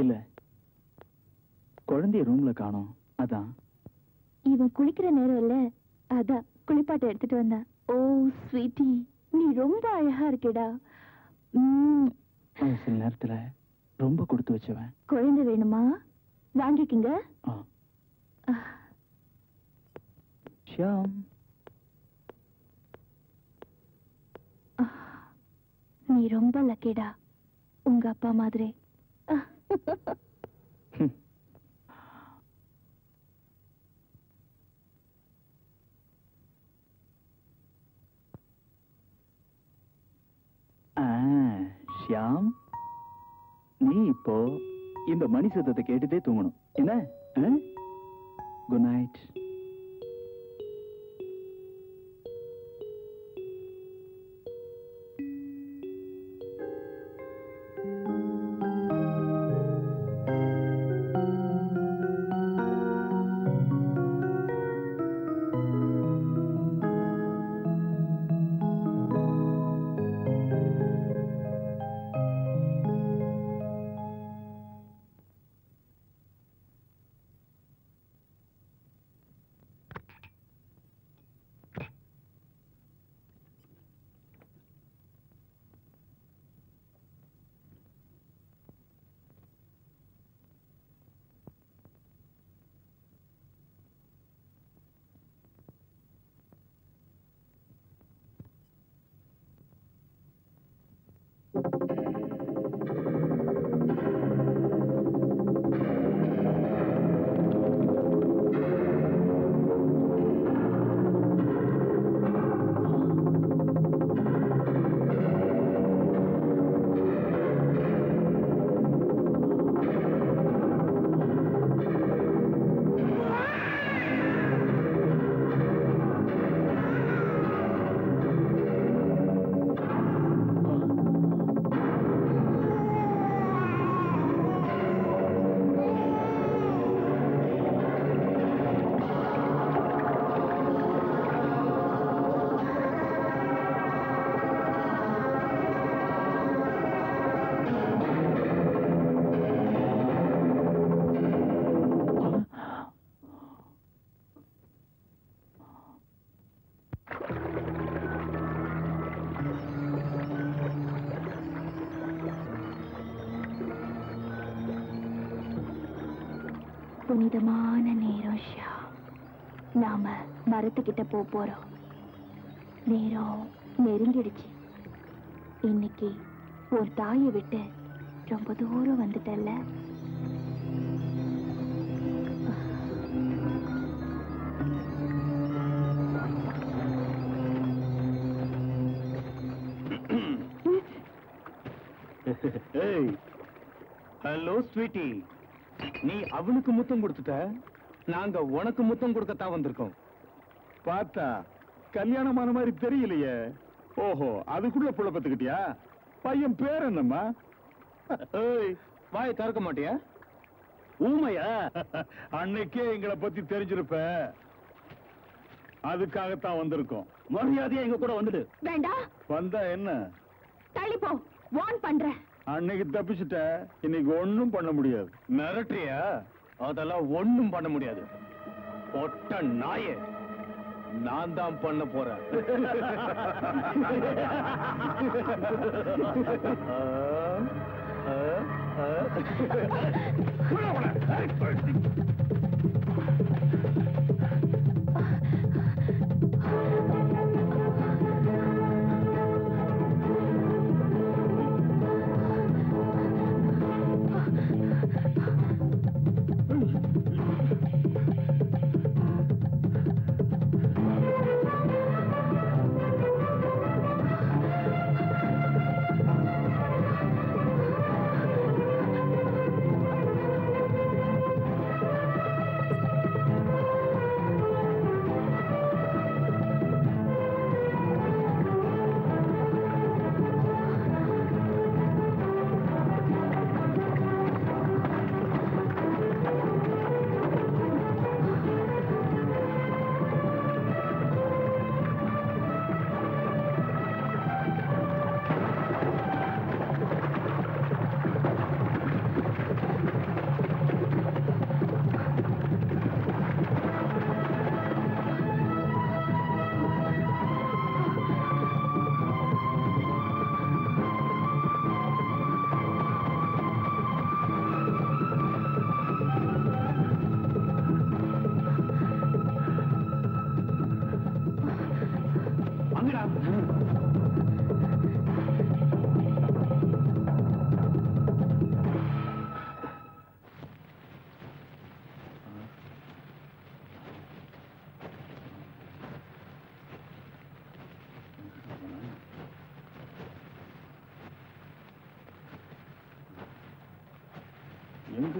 இல்ல, குழந்தைய ரூம்ல காணோம், அதான். இவன் குளிக்கிற நேரம் இல்ல, அதான் குளிப்பாட்டை எடுத்துட்டு வந்தேன். ஓ ஸ்வீட்டி, நீ ரொம்ப அழகா இருக்கேடா. அவன் சில நேரத்துல ரொம்ப கொடுத்து வச்சவன். குழந்தை வேணுமா? வாங்கிக்கிங்க. ஷியாம், நீ ரொம்ப லக்கிடா, உங்க அப்பா மாதிரி. ஷியாம், நீ இப்போ இந்த மணி சத்தத்தை கேட்டுட்டே தூங்கணும், என்ன? Good night. புனிதமான நேரம் ஷியாம். நாம மரத்துக்கிட்ட போறோம். நேரம் நெருங்கிடுச்சு. இன்னைக்கு ஒரு தாயை விட்டு ரொம்ப தூரம் வந்துட்டல்ல. ஹலோ ஸ்வீட்டி, நீ அவனுக்கு முத்தம் கொடுத்துட்ட, நாங்க உனக்கு முத்தம் கொடுக்கத்தான் வந்திருக்கோம். பார்த்தா கல்யாணமான மாதிரி தெரியலையே. ஓஹோ, அதுக்குள்ள புள்ள பத்துக்கிட்டியா? பையன் பேர் என்னம்மா? வாயை திறக்க மாட்டியா? ஊமையா? அன்னைக்கே எங்களை பத்தி தெரிஞ்சிருப்ப, அதுக்காகத்தான் வந்திருக்கோம். மரியாதையா எங்க கூட வந்துடு. வேண்டாம். வந்தா என்ன? தள்ளி போ, வார்ன் பண்றேன். அன்னைக்கு தப்பிச்சுட்ட, இன்னைக்கு ஒண்ணும் பண்ண முடியாது. மிரட்டுறியா? அதெல்லாம் ஒண்ணும் பண்ண முடியாது. பொட்ட நாயே, நான் தான் பண்ண போறேன். எங்க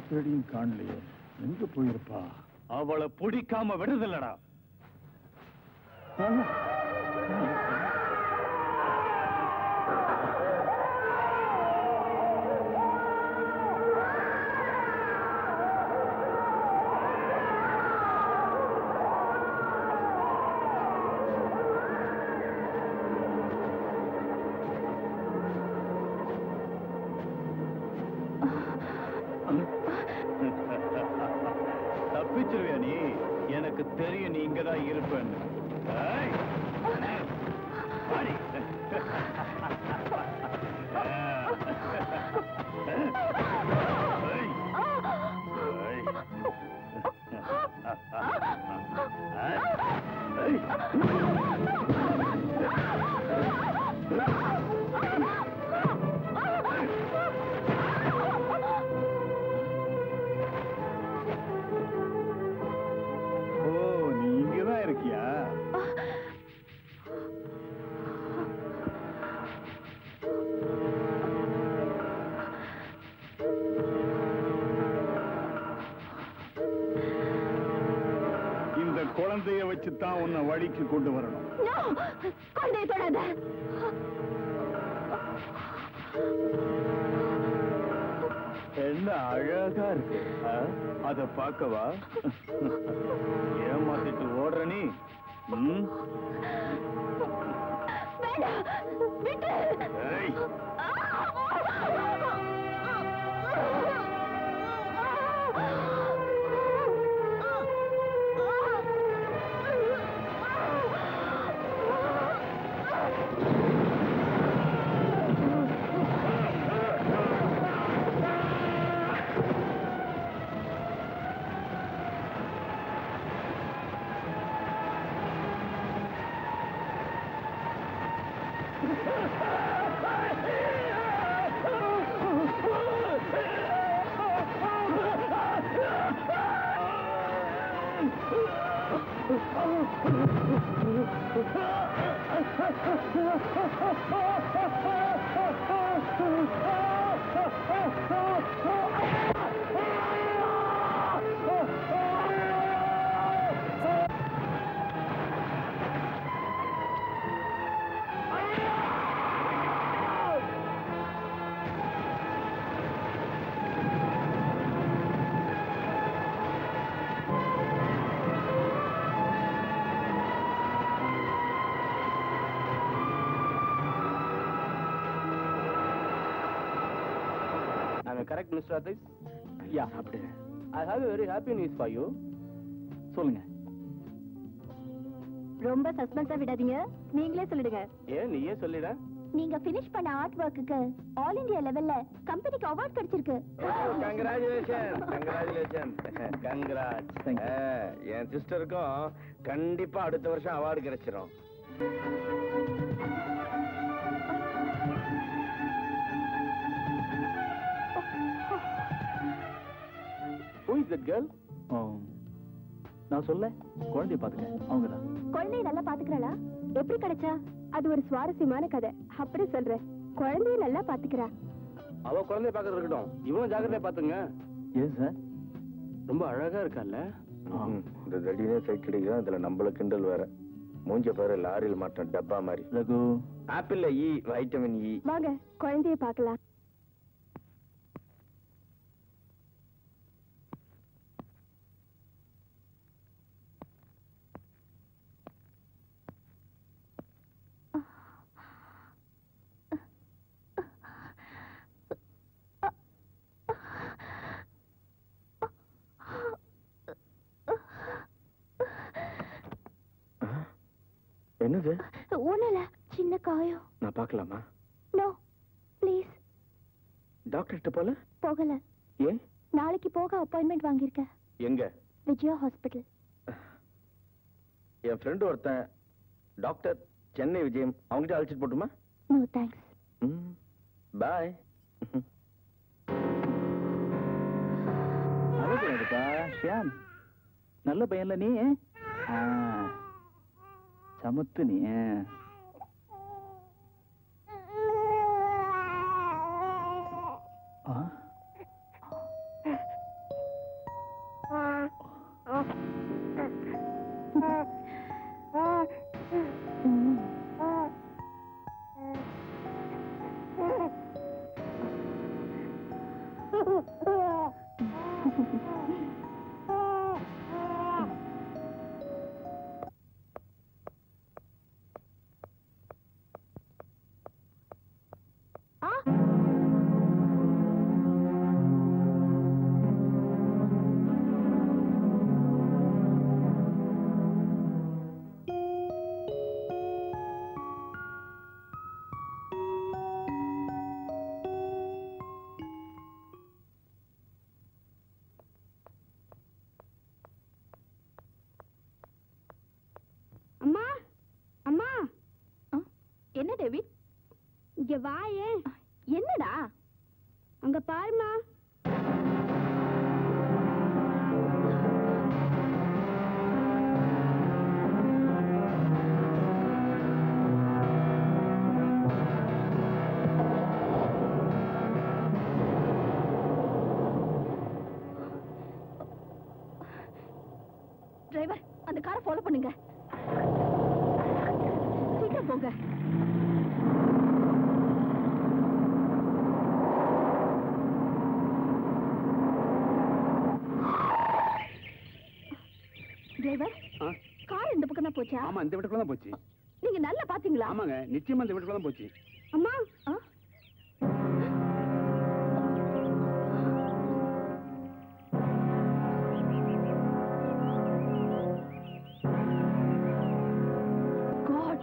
தேடியும் காணலையே, எங்க போயிருப்பா? அவளை பிடிக்காம விடுதலடா. தப்பிச்சிருவியா நீ? எனக்கு தெரியும் நீ இங்கதான் இருப்பேன்னு. நீ இங்கதான் இருக்கியா? இந்த குழந்தைய வச்சுதான் உன்னை வழிக்கு கொண்டு வரணும். குழந்தைய தொடாத. என்ன அழகா இருக்கு. அத பார்க்கவா? ஏமாத்திட்டு ஓடுற நீ? ஏய், correct, Mr. Atis? யா அப்படி. I have a very happy news for you. சொல்லுங்க. ரொம்ப சஸ்பென்ஸா விடாதீங்க, நீங்களே சொல்லிடுங்க. ஏன் நீயே சொல்லிட? நீங்க finish பண்ண ஆர்ட் ஒர்க்குக்கு ஆல் இந்தியா லெவல்ல கம்பெனிக்கு அவார்ட் கிடைச்சிருக்கு. Congratulation, congratulation, congrats. என் சிஸ்டருக்கும் கண்டிப்பா அடுத்த வருஷம் அவார்டு கிடைச்சிரும். Who is that girl? நான் சொல்ல குழந்தைய பாத்துக்க. அவங்கதான். குழந்தைய நல்லா பாத்துக்கறா? எப்படி கிடைச்சா? அது ஒரு சுவாரஸ்யமான கதை. அப்படி சொல்றேன். குழந்தைய நல்லா பாத்துக்கறா. அவ குழந்தைய பாக்குறது இருக்கட்டும், இவனும் ஜாக்கிரதையா பாத்துங்க. Yes sir. ரொம்ப அழகா இருக்கல்ல? இந்த தடினே சைக்கிடிக்கா, இதுல நம்மள கிண்டல் வேற. மூஞ்ச பாரு, லாரியில் மாட்டோம் டப்பா மாதிரி. ரகு, ஆப்பிள்ல இ, வைட்டமின் இ. வாங்க குழந்தைய பார்க்கலாம். என்னது? ஒண்ணுல சின்ன காயம். நான் பார்க்கலாமா? No please. டாக்டர்கிட்ட போல? போகல. ஏன்? நாளைக்கு போக அப்பாயின்மெண்ட் வாங்கியிருக்கேன். எங்க? விஜயா ஹாஸ்பிட்டல். என் ஃப்ரெண்ட் ஒருத்தன் டாக்டர் சென்னை விஜயம் அவங்ககிட்ட அழைச்சிட்டு போட்டுமா? No thanks. பாய். அழகுப்பா ஷியாம், நல்ல பையன்ல நீ. சமத்து நீ. அம்மா அம்மா. என்ன டேவிட்? இங்க வாயே. என்னடா? அங்க பாருமா. டிரைவர், அந்த காரை ஃபாலோ பண்ணுங்க. சீக்கிரம் போங்க. டிரைவர், கார் இந்த பக்கம் தான் போச்சா? ஆமா, இந்த வீட்டுக்குள்ள தான் போச்சு. நீங்க நல்லா பாத்தீங்களா? ஆமாங்க, நிச்சயமா இந்த வீட்டுக்குள்ள தான் போச்சு. அம்மா. God.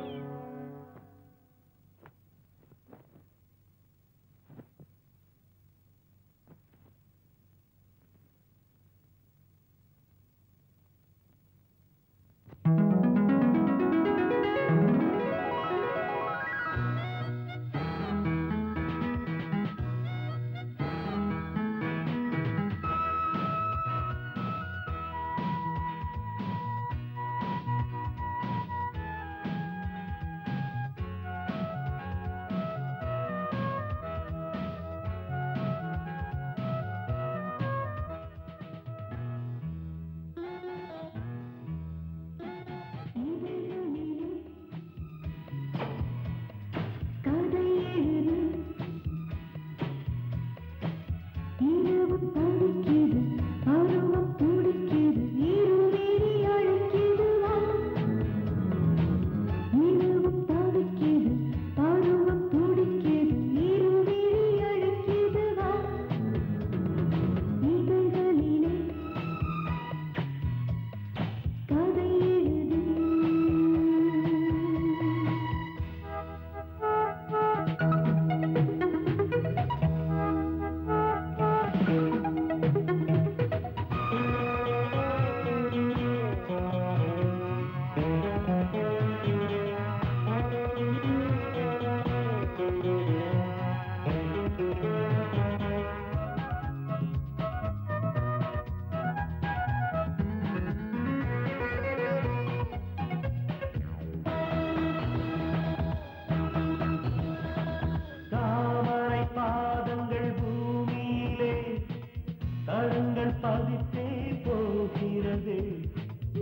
தடங்கள் பதித்தே போகிறது.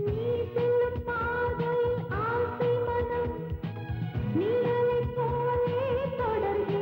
நீ செல்லும் பாதையில் ஆசை மனம் நிழலைப் போலே தொடர்கிறது.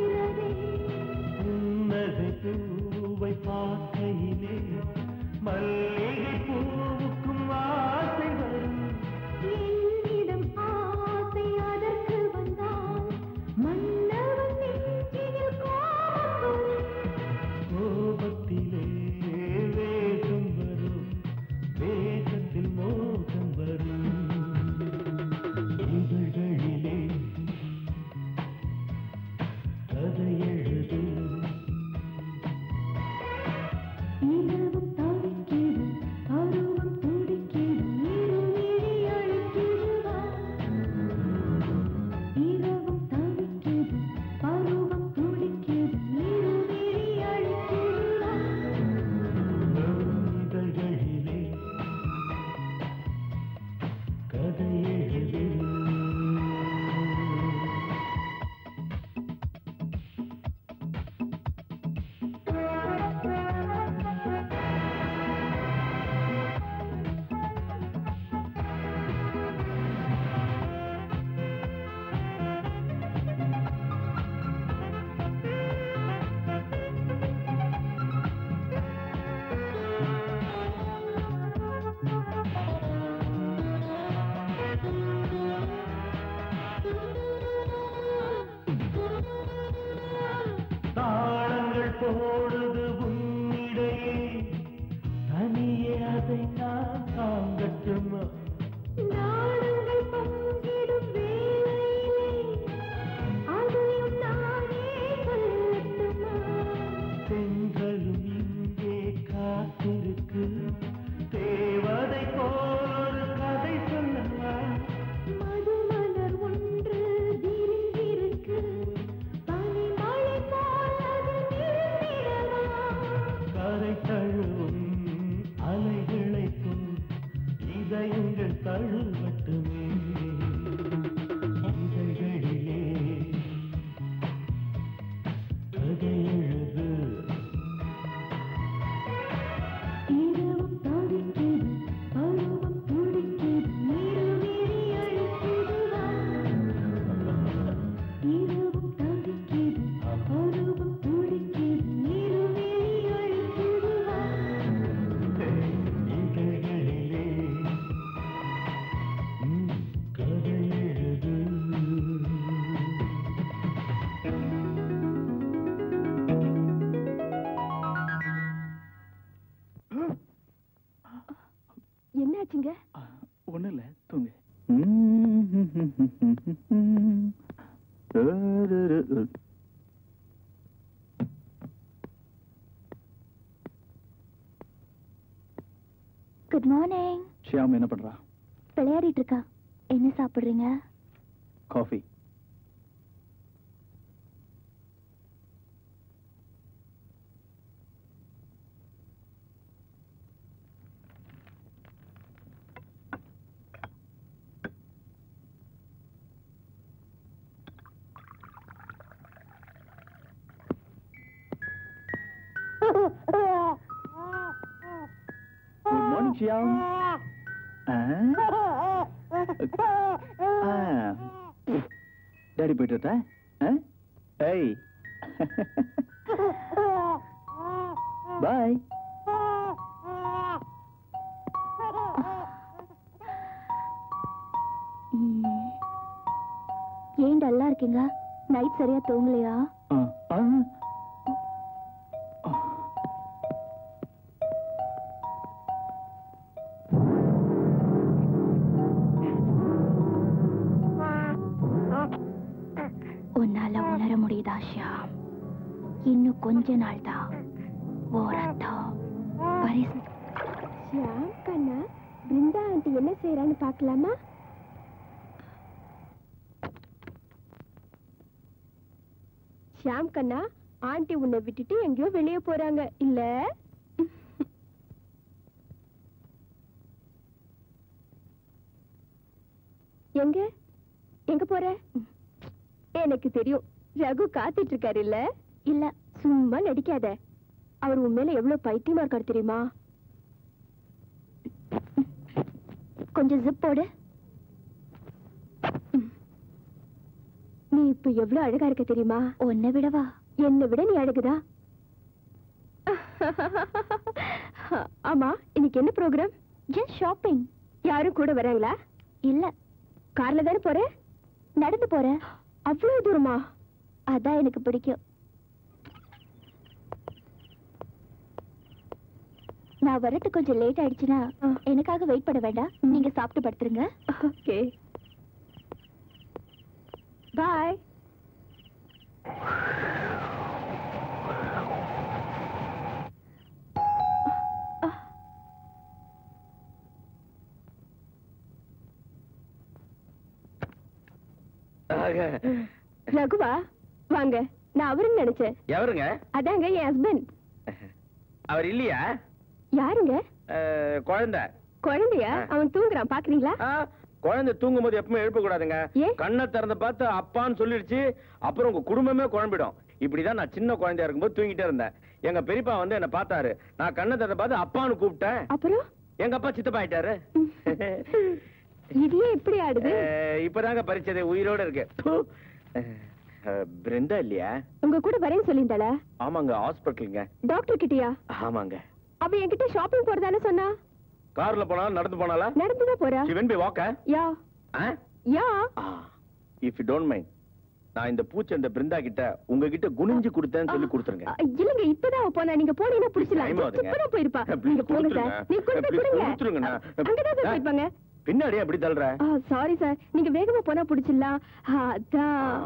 Good morning. ஷியாம் என்ன பண்றா? விளையாடிட்டு இருக்கா. என்ன சாப்பிடுறீங்க? Coffee. Good morning Shyam. Daddy போயிட்டு ஏய் பாய். ஏன் டல்லா இருக்கீங்க? நைட் சரியா தூங்கலையா? உன்னால உணர முடியுதா ஷியாம்? இன்னும் கொஞ்ச நாள் தான். ஷியாம் கண்ணா, பிருந்தா ஆண்டி என்ன செய்யறான்னு பார்க்கலாமா? ஷியாம் கண்ணா, ஆண்டி உன்னை விட்டுட்டு எங்கேயோ வெளியே போறாங்க இல்ல? எங்க எங்க போற? எனக்கு தெரியும், ரகு காத்துட்டு இருக்காரு இல்ல? இல்ல, சும்மா நடிக்காத. அவர் உண்மையில எவ்வளவு பைத்தியமா இருக்காரு தெரியுமா? கொஞ்சம் ஜிப் போடு. நீ இப்ப எவ்வளவு அழகா இருக்க தெரியுமா? உன்னை விடவா? என்னை விட நீ அழகுதா? ஆமா, இன்னைக்கு என்ன ப்ரோக்ராம்? Just shopping. யாரும் கூட வராங்களா? இல்ல. கார்ல தானே போற? நடந்து போற. அவ்வளவு தூரமா? அதான் எனக்கு பிடிக்கும். நான் வரது கொஞ்சம் லேட் ஆயிடுச்சுன்னா எனக்காக வெயிட் பண்ண வேண்டாம். நீங்க சாப்பிட்டு படுத்துருங்க. ஓகே, பாய். ரகுவா, வாங்க. நான் அவருன்னு நினைச்சேன். எவருங்க? அதாங்க என் ஹஸ்பண்ட். அவர் இல்லையா? யாருங்க? குழந்தை. குழந்தையா? அவன் தூங்குறான், பாக்குறீங்களா? குழந்தை தூங்கும் போது எப்பவுமே எழுப்ப கூடாதுங்க. ஏன்? கண்ணை திறந்த பார்த்து அப்பான்னு சொல்லிடுச்சு, அப்புறம் உங்க குடும்பமே குழம்பிடும். இப்படிதான் நான் சின்ன குழந்தையா இருக்கும்போது தூங்கிட்டே இருந்தேன். எங்க பெரியப்பா வந்து என்ன பார்த்தாரு. நான் கண்ணை திறந்த பார்த்து அப்பான்னு கூப்பிட்டேன். அப்புறம் எங்க அப்பா சித்தப்பா ஆயிட்டாரு. இது எப்படி ஆடுது? இப்பதாங்க பரிச்சது உயிரோட இருக்கு. பிருந்தா இல்லையா? உங்க கூட வரேன்னு சொல்லியிருந்தாளா? ஆமாங்க, ஹாஸ்பிட்டலுங்க. டாக்டர் கிட்டயா? ஆமாங்க. அவ என்கிட்ட ஷாப்பிங் போறதானே சொன்னா. கார்ல போனாலும் நடந்து போனாலா? நடந்துதான் போறா. She went by walk? Yeah yeah. If you don't mind, நான் இந்த பூச்செண்ட பிருந்தா கிட்ட உங்ககிட்ட குனிஞ்சு கொடுத்தேன்னு சொல்லி கொடுத்துருங்க. இல்லங்க, இப்பதான் போனா. நீங்க போனீங்கன்னா புடிச்சலாம். இப்பதான் போயிருப்பா. நீங்க போங்க சார். நீங்க கொடுங்க. அங்கதான் சார் போயிருப்பாங்க. பின்னாடியே அப்படி தள்ளுற? சாரி சார், நீங்க வேகமா போனா புடிச்சிடலாம். அதான்.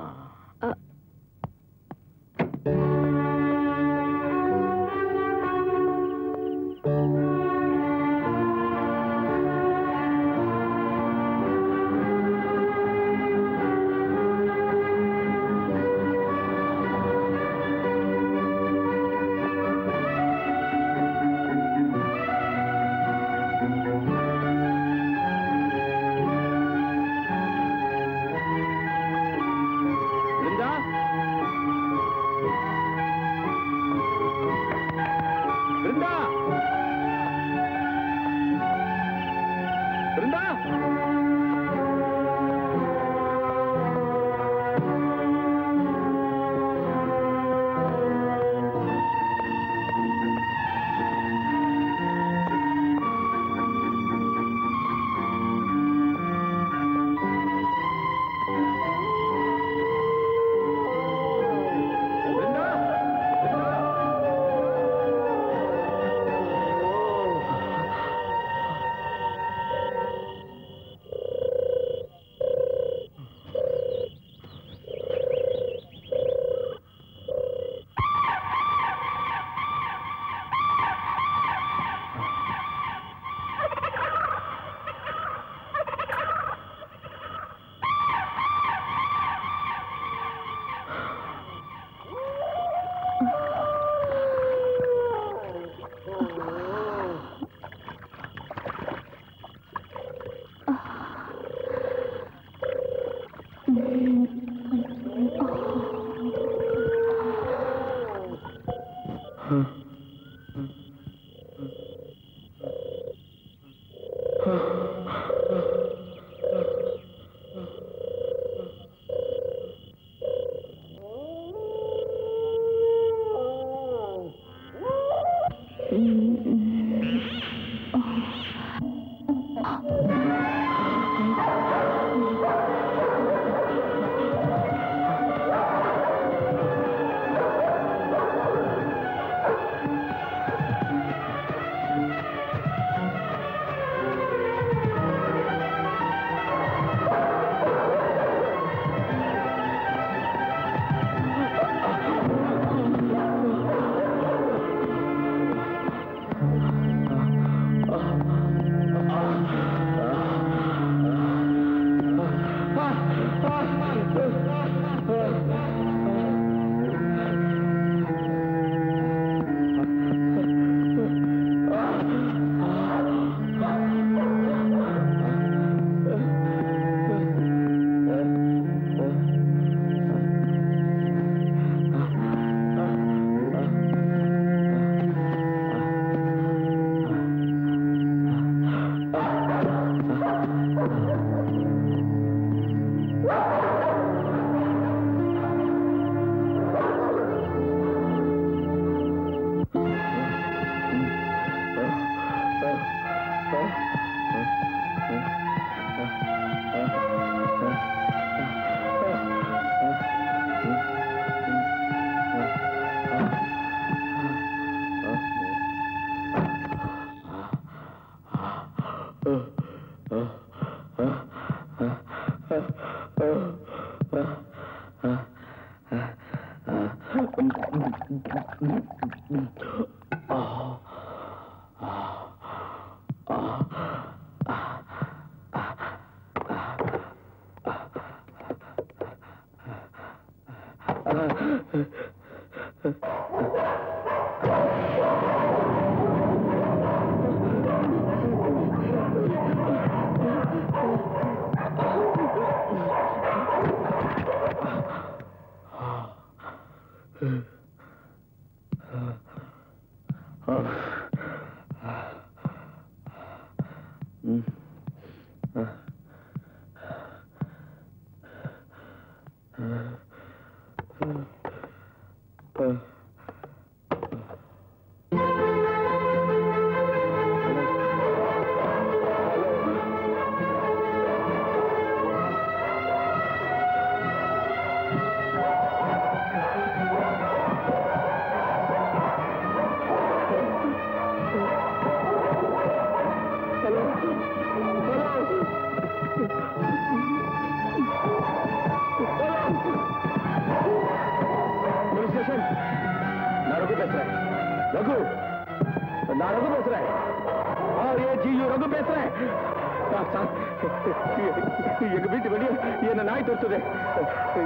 எங்க வீட்டு வெளியே என்ன நாய் தொடுத்தது.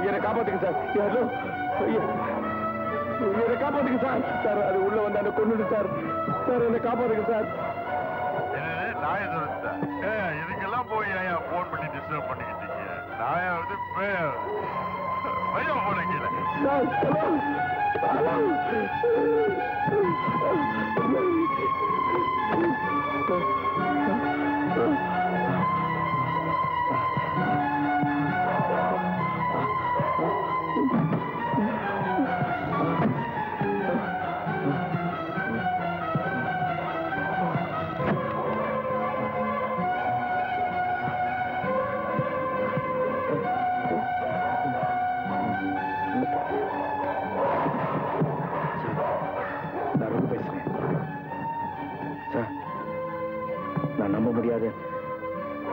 என்னை காப்பாத்துங்க சார். யாரோ என்னை காப்பாத்துங்க சார். சார் அது உள்ள வந்து அந்த கொண்டு சார். சார் என்னை காப்பாத்துங்க சார். நாயை தொடுத்தா இதுக்கெல்லாம் போய் ஏன் போன் பண்ணி டிஸ்டர்ப் பண்ணிக்கிட்டீங்க? நாயா வந்து பையன் போன கீழே சார். ஹலோ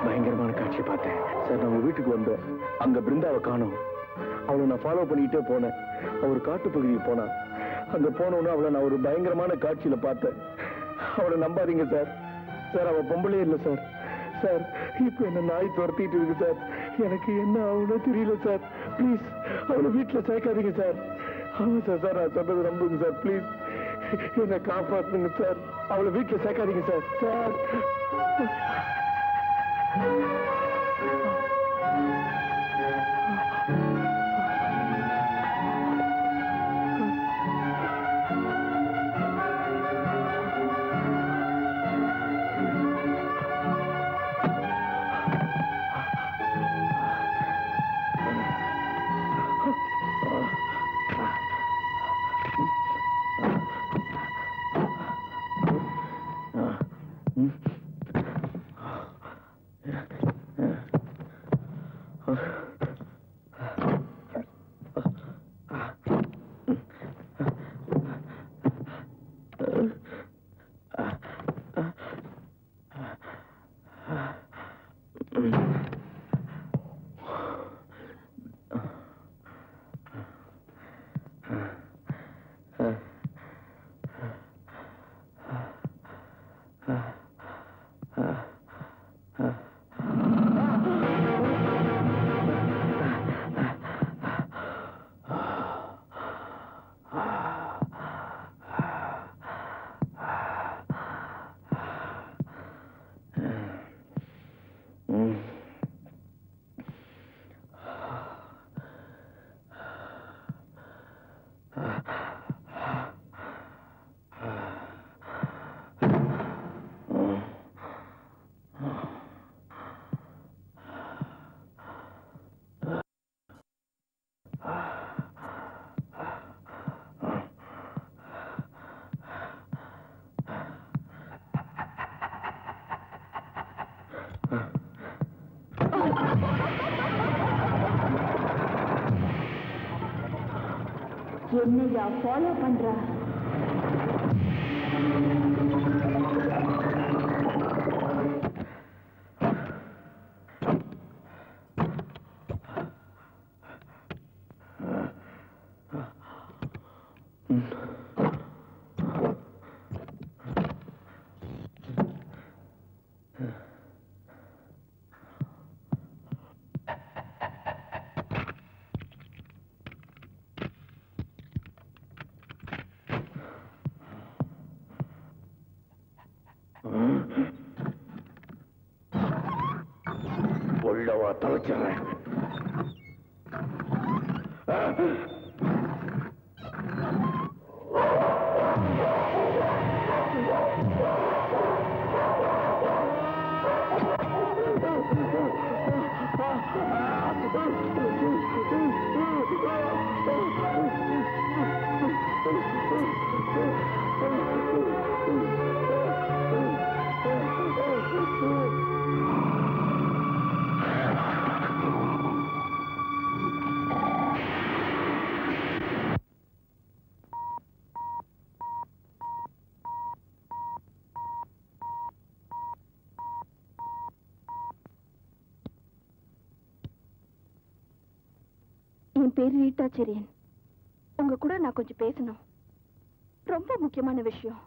பயங்கரமான காட்சி பார்த்தேன் சார். நம்ம வீட்டுக்கு வந்தேன். அங்க பிருந்தாவை காணோம். அவளை நான் ஃபாலோ பண்ணிக்கிட்டே போனேன். அவர் காட்டுப்பகுதிக்கு போனா. அங்க போனோன்னு அவளை நான் ஒரு பயங்கரமான காட்சியில பார்த்தேன். அவளை நம்பாதீங்க சார். சார் அவ பொம்பளே இல்லை சார். சார் இப்ப என்ன நாய் துரத்திட்டு இருக்கு சார். எனக்கு என்ன ஆகும்னு தெரியல சார். ப்ளீஸ் அவளை வீட்டுல சேர்க்காதீங்க சார். ஆமா சார். சார் நான் சொல்றது நம்புங்க சார். ப்ளீஸ் என்னை காப்பாத்துங்க சார். அவளை வீட்டுல சேர்க்காதீங்க சார். சார் என்னையா ஃபாலோ பண்ற? உள்ளவா தொலைச்சிடுறேன். என் பேரு ரீட்டா செரியன். உங்க கூட நான் கொஞ்சம் பேசணும். ரொம்ப முக்கியமான விஷயம்.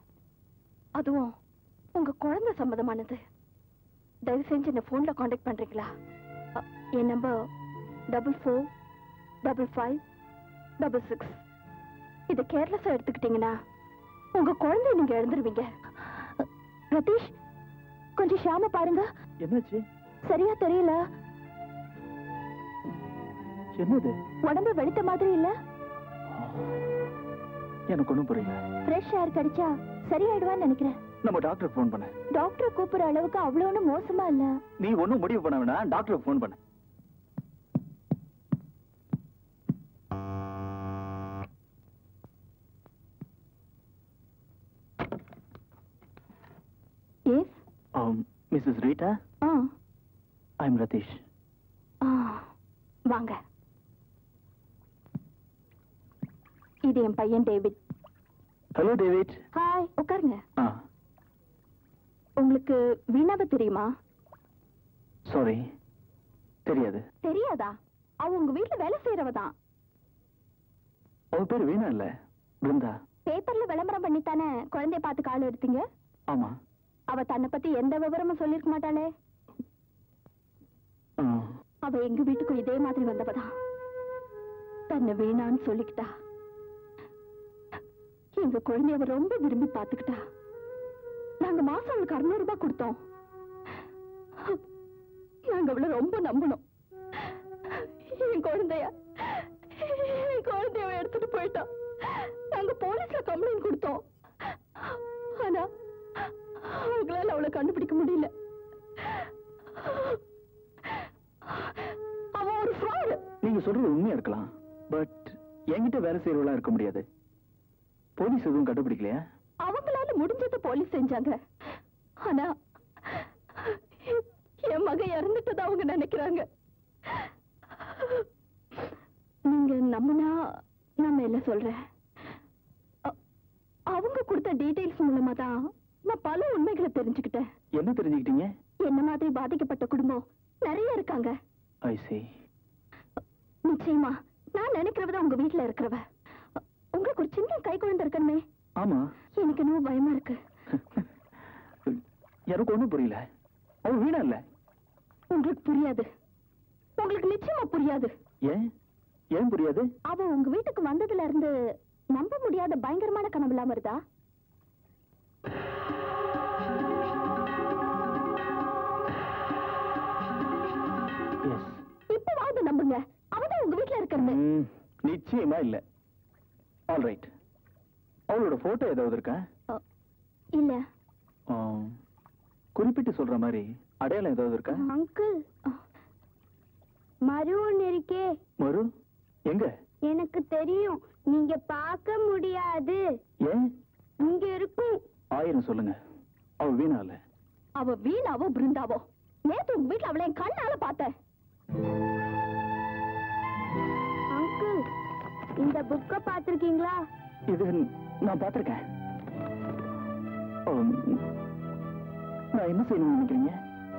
அதுவும் உங்க குழந்தை சம்பந்தமானது. தயவு செஞ்சு என்ன போன்ல காண்டாக்ட் பண்றீங்களா? என் நம்பர் 445556. இது கேர்லெஸ்ஸா எடுத்துக்கிட்டீங்கன்னா உங்க குழந்தை நீங்க எழுந்துருவீங்க. ரதீஷ், கொஞ்சம் ஷாம பாருங்க. என்னாச்சு? சரியா தெரியல. என்னது? உடம்பு வெளுத்த மாதிரி இல்ல? எனக்கு ஒண்ணும் புரியல. ஃப்ரெஷ் ஏர் கடிச்சா சரியாயிடுவான்னு நினைக்கிறேன். நம்ம டாக்டர் போன் பண்ண. டாக்டர் கூப்பிடுற அளவுக்கு அவ்வளவு ஒண்ணும் மோசமா இல்ல. நீ ஒண்ணும் முடிவு பண்ண வேணாம், டாக்டருக்கு போன் பண்ண. Yes. Mrs Rita, I am Ratheesh. வாங்க. இது என் பையன் டேவிட். Hello David. ஹாய், உட்காருங்க. உங்களுக்கு வீணாவை தெரியுமா? சாரி, தெரியாது. தெரியாதா? அவ உங்க வீட்டுல வேலை செய்யறவதான். அவ பேர் வீணா இல்ல, பிருந்தா. பேப்பர்ல விளம்பரம் பண்ணித்தானே குழந்தைய பார்த்து கால் எடுத்தீங்க? ஆமா. அவ தன்னை பத்தி எந்த விவரமும் சொல்லிருக்க மாட்டாளே. அவ எங்க வீட்டுக்கும் இதே மாதிரி வந்தவதான். தன்னை வீணான்னு சொல்லிக்கிட்டா. எங்க குழந்தைய அவ ரொம்ப விரும்பி பாத்துக்கிட்டா. நாங்க மாசம் அவளுக்கு 600 ரூபாய் கொடுத்தோம். நாங்க அவளை ரொம்ப நம்பணும். என் குழந்தைய எடுத்துட்டு போயிட்டான். நாங்க போலீஸ்ல கம்ப்ளைண்ட் கொடுத்தோம். ஆனா அவங்களால அவளை கண்டுபிடிக்க முடியல. அவன் ஒரு fraud. நீங்க சொல்றது உண்மையா இருக்கலாம், பட் என்கிட்ட வேலை செய்யறவளா இருக்க முடியாது. போலீஸ் எதுவும் கண்டுபிடிக்கலையா? அவங்களால முடிஞ்சதை போலீஸ் செஞ்சாங்க. ஆனா என் மகன் இறந்துட்டதா அவங்க நினைக்கிறாங்க. நீங்க நம்பினா நான் மேல சொல்றேன். அவங்க கொடுத்த டீடைல்ஸ் மூலமா தான் நான் பல உண்மைகளை தெரிஞ்சுக்கிட்டேன். என்ன தெரிஞ்சுக்கிட்டீங்க? என்ன மாதிரி பாதிக்கப்பட்ட குடும்பம் நிறைய இருக்காங்க. ஐ see. நிச்சயமா நான் நினைக்கிறவதான் உங்க வீட்டுல இருக்கிறவ. உங்களுக்கு ஒரு சின்ன கை குழந்தை இருக்கணுமே. ஆமா. எனக்கு இன்னும் பயமா இருக்கு. எனக்கு ஒண்ணும் புரியல. அவ வீணா இல்ல. உங்களுக்கு புரியாது. உங்களுக்கு நிச்சயமா புரியாது. ஏன்? ஏன் புரியாது? அவ உங்க வீட்டுக்கு வந்ததுல இருந்து நம்ப முடியாத பயங்கரமான கனவுலாம் வருதா? எஸ். இப்பவாவது நம்புங்க. அவதான் உங்க வீட்டுல இருக்கிறது. நிச்சயமா இல்ல. All right. அவளோட போட்டோ ஏதாவது இருக்கா? இல்ல. குறிப்பிட்டு சொல்ற மாதிரி அடையாளம் ஏதாவது இருக்கா? அங்கிள், மறு ஒண்ணு இருக்கே. மறு? எங்க? எனக்கு தெரியும், நீங்க பார்க்க முடியாது. ஏன்? இங்க இருக்கும். 1000 சொல்லுங்க. அவ வீணா இல்ல. அவ வீணாவோ பிருந்தாவோ, நேத்து உங்க வீட்டுல அவளை என் கண்ணால பார்த்தேன். அங்கிள், இந்த புக்க பாத்திருக்கீங்களா? இது நான் பார்த்திருக்கேன். நான் என்ன செய்யணும்னு நினைக்கிறீங்க?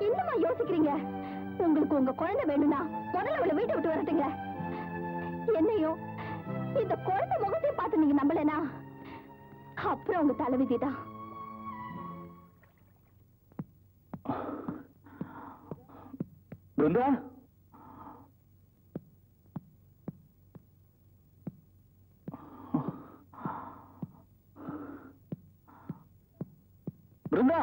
என்னமா யோசிக்கிறீங்க? உங்களுக்கு உங்க குழந்தை வேணும்னா முதல்ல அவளை வீட்டை விட்டு வரட்டுங்க. என்னையும் இந்த குழந்தை முகத்தையும் பார்த்து நீங்க நம்பலனா அப்புறம் உங்க தலைவிதிதான். பிருந்தா, பிருந்தா,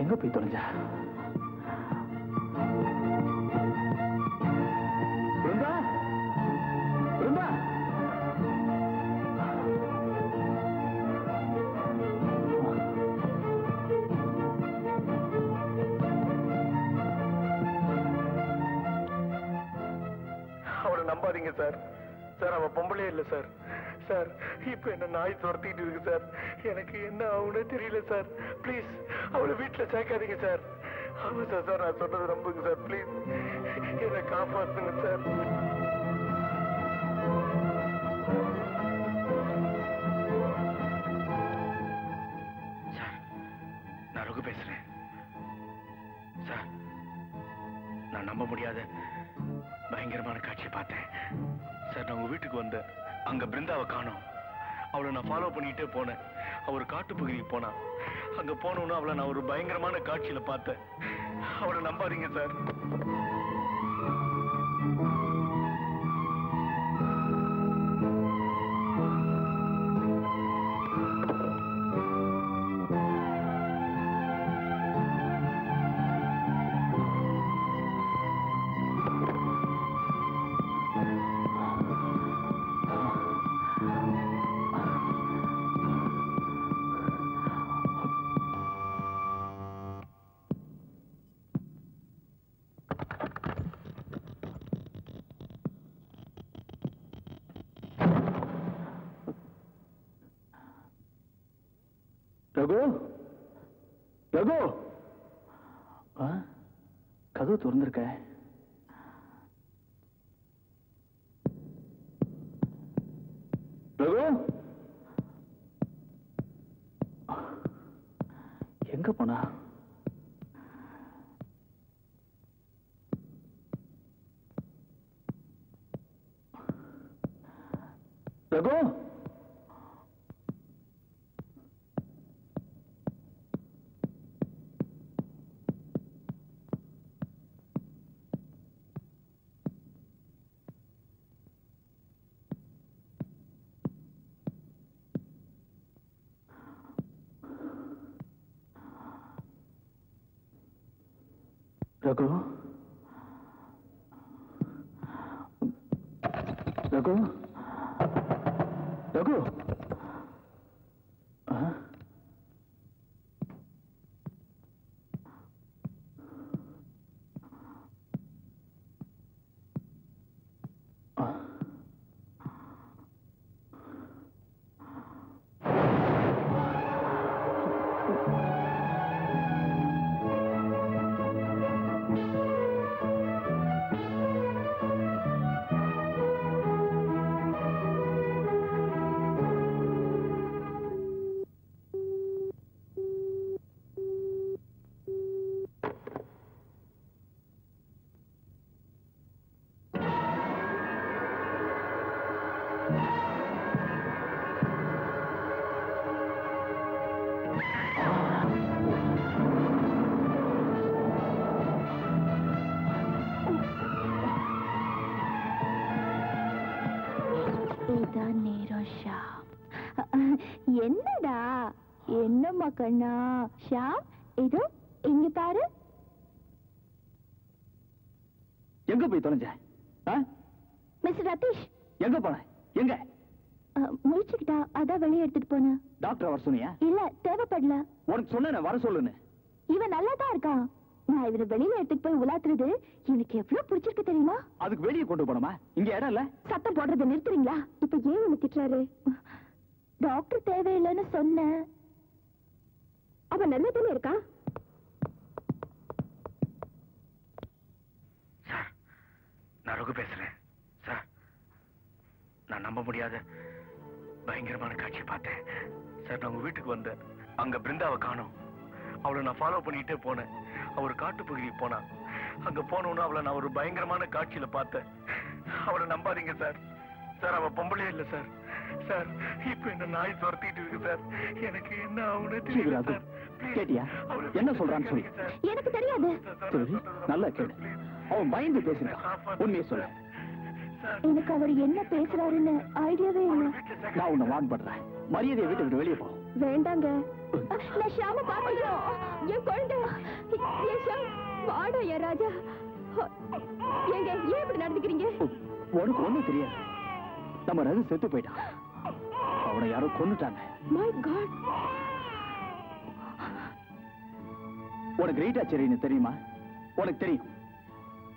எங்க போய் தொலைஞ்சா? பிருந்தா, பிருந்தா, அவளை நம்பாதீங்க சார். சார் அவ பொம்பளே இல்ல சார். சார் இப்ப என்ன நாய் துரத்திட்டு இருக்கு சார். எனக்கு என்ன ஆகும்னு தெரியல சார். ப்ளீஸ் அவளை வீட்டுல சேர்க்காதீங்க சார். ஆமா சார், சார் நான் சொன்னதை நம்புங்க சார். ப்ளீஸ் என்னை காப்பாத்துங்க சார். சார் நான் ரகு பேசுறேன். சார் நான் நம்ப முடியாத பயங்கரமான காட்சியை பார்த்தேன் சார். நான் உங்க வீட்டுக்கு வந்தேன். அங்க பிருந்தாவை காணோம். அவளை நான் ஃபாலோ பண்ணிட்டே போனேன். அவர் காட்டு பகுதிக்கு போனா. அங்க போனோன்னு அவளை நான் ஒரு பயங்கரமான காட்சியில பார்த்தேன். அவளை நம்பாதீங்க சார். ரகு, ரகு, கதவு திறந்திருக்க. ரகு, எங்க போனா? ரகு, ரகு, ரகு, ரகு, என்னடா என்னம்மா கண்ணா? ஷாம் இதோ இங்க பாரு. எங்க போய் தொலைஞ்ச? மிஸ்டர் ரதீஷ் எங்க போன? எங்க முடிச்சுக்கிட்டா? அதான் வெளியே எடுத்துட்டு போன. டாக்டர் வர சொன்னியா? இல்ல தேவைப்படல. உனக்கு சொன்ன வர சொல்லுன்னு. இவன் நல்லா தான் இருக்கான். நான் இவனை வெளியில எடுத்துட்டு போய் உலாத்துறது எனக்கு எவ்வளவு பிடிச்சிருக்கு தெரியுமா? அதுக்கு வெளியே கொண்டு போனோமா? இங்க இடம் இல்ல. சத்தம் போடுறதை நிறுத்துறீங்களா? இப்ப ஏன் உன்னை திட்டுறாரு? டாக்டர் தேவையில்லைன்னு சொன்னேன். அவன் நல்லா தானே இருக்கான். சார், நான் ரகு பேசுறேன். சார், நான் நம்ப முடியாத பயங்கரமான காட்சியை பார்த்தேன். சார், நான் உங்க வீட்டுக்கு வந்தேன். அங்க பிருந்தாவை காணோம். அவளை நான் ஃபாலோ பண்ணிட்டே போனேன். அவர் காட்டு பகுதிக்கு போனா. அங்க போனோன்னு அவளை நான் ஒரு பயங்கரமான காட்சியில பார்த்தேன். அவளை நம்பாதீங்க சார். சார், அவ பொம்பளையே இல்ல சார். சார், இப்ப என்ன நாய் துரத்திட்டு இருக்கு சார். எனக்கு என்ன ஆகுன்னு தெரியல சார். கேட்டியா என்ன சொல்றான்னு சொல்லி? எனக்கு தெரியாது. சரி, நல்லா கேளு. அவன் பயந்து பேசுறான். உண்மையை சொல்ல. எனக்கு அவர் என்ன பேசுறாருன்னு ஐடியாவே இல்லை. நான் உன்னை வான் பண்றேன். மரியாதையை வீட்டை விட்டு வெளியே போ. வேண்டாங்க. நான் ஷாம பாக்கணும். என் குழந்தை என் ஷாம் வாடா என் ராஜா. ஏங்க ஏன் இப்படி நடந்துக்கிறீங்க? உனக்கு ஒண்ணும் தெரியாது. நம்ம ரகு செத்து போயிட்டான். அவனை யாரோ கொன்னுட்டாங்க. My God. உனக்கு ரீட்டா செரின்னு தெரியுமா? உனக்கு தெரியும்.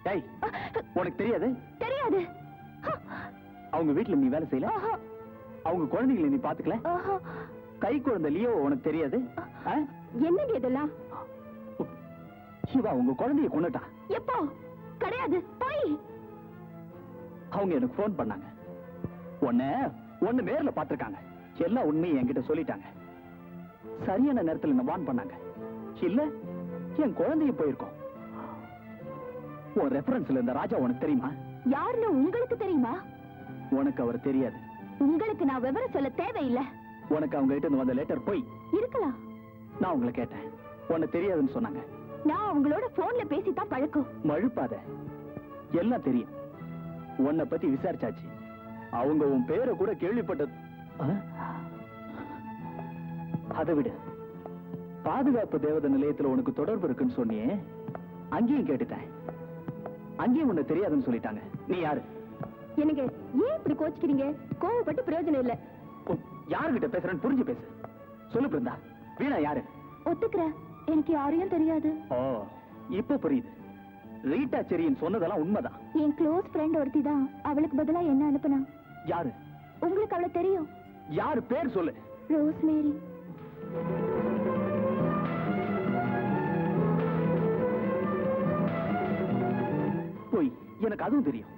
டேய், உனக்கு தெரியாது? தெரியாது. அவங்க வீட்டுல நீ வேலை செய்யல. அவங்க குழந்தைகளை நீ பாத்துக்கல. கை குழந்தை லியோ உனக்கு தெரியாது? என்னங்க இதெல்லாம்? சிவா உங்க குழந்தைய கொன்னுட்டா. எப்போ? கிடையாது, போய். அவங்க எனக்கு போன் பண்ணாங்க. ஒன்னு நேர்ல பாத்துருக்காங்க. எல்லா உண்மையும் என்கிட்ட சொல்லிட்டாங்க. சரியான நேரத்துல என்ன வான் பண்ணாங்க. இல்ல என் குழந்தைய போயிருக்கோம். உன் ரெஃபரன்ஸ்ல இருந்த ராஜா உனக்கு தெரியுமா? யாருன்னு உங்களுக்கு தெரியுமா? உனக்கு அவர் தெரியாது. உங்களுக்கு நான் விவரம் சொல்ல தேவையில்லை. உனக்கு அவங்க கிட்ட வந்த லெட்டர் போய் இருக்கலாம். நான் உங்களை கேட்டேன். உனக்கு தெரியாதுன்னு சொன்னாங்க. நான் அவங்களோட போன்ல பேசித்தான் பழக்கம். மழுப்பாத, எல்லாம் தெரியும். உன்னை பத்தி விசாரிச்சாச்சு. அவங்க உன் பேரை கூட கேள்விப்பட்டது. அதை விட பாதுகாப்பு தேவதை நிலையத்துல உனக்கு தொடர்பு இருக்குன்னு சொன்னியே, அங்கேயும் கேட்டுட்டேன். அங்கேயும் உன்னை தெரியாதுன்னு சொல்லிட்டாங்க. நீ யாரு? எனக்கு ஏன் இப்படி கோச்சிக்கிறீங்க? கோவப்பட்டு பிரயோஜனம் இல்ல. யாருகிட்ட பேசுறேன்னு புரிஞ்சு பேசு. சொல்லு பிருந்தா, வீணா யாரு? ஒத்துக்கிறேன், எனக்கு யாரையும் தெரியாது. ஓ, இப்ப புரியுது. ரீட்டா செரியின் சொன்னதெல்லாம் உண்மைதான். என் க்ளோஸ் ஃப்ரெண்ட் ஒருத்தி தான் அவளுக்கு பதிலா என்ன அனுப்புனா. யாரு? உங்களுக்கு அவளை தெரியும். யாரு? பேர் சொல்லு. ரோஸ்மேரி. போய், எனக்கு அதுவும் தெரியும்.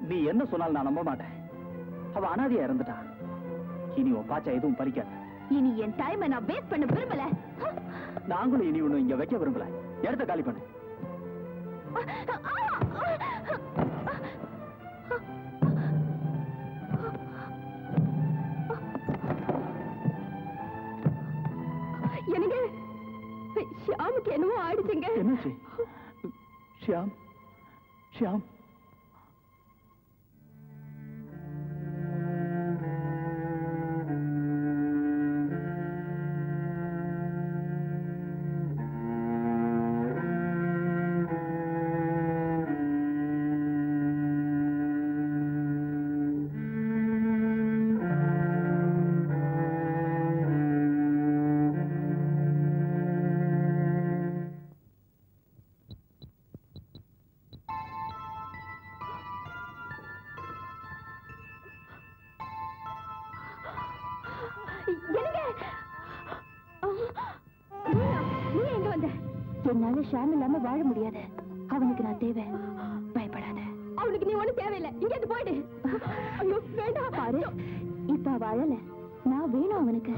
நீ என்ன சொன்னாலும் நான் நம்ப மாட்டேன். அவ அனாதையா இறந்துட்டா. இனி உன் பாச்சா எதுவும் பறிக்காத. இனி என் டைமை நான் வேஸ்ட் பண்ண விரும்பல. நாங்களும் இனி ஒண்ணு இங்க வைக்க விரும்பல. இடத்த காலி பண்ணு. எனக்கு ஷியாமுக்கு என்னமோ ஆயிடுச்சுங்க. என்னாச்சு? ஷியாம், ஷியாம். என்னால ஷாம் இல்லாம வாழ முடியாது. அவனுக்கு நான் தேவை. பயப்படாத. அவனுக்கு நீ ஒண்ணும் தேவையில்லை. இங்க போயிடு. ஐயோ வேண்டாம். பாரு, இப்ப வாழல. நான் வேணும் அவனுக்கு.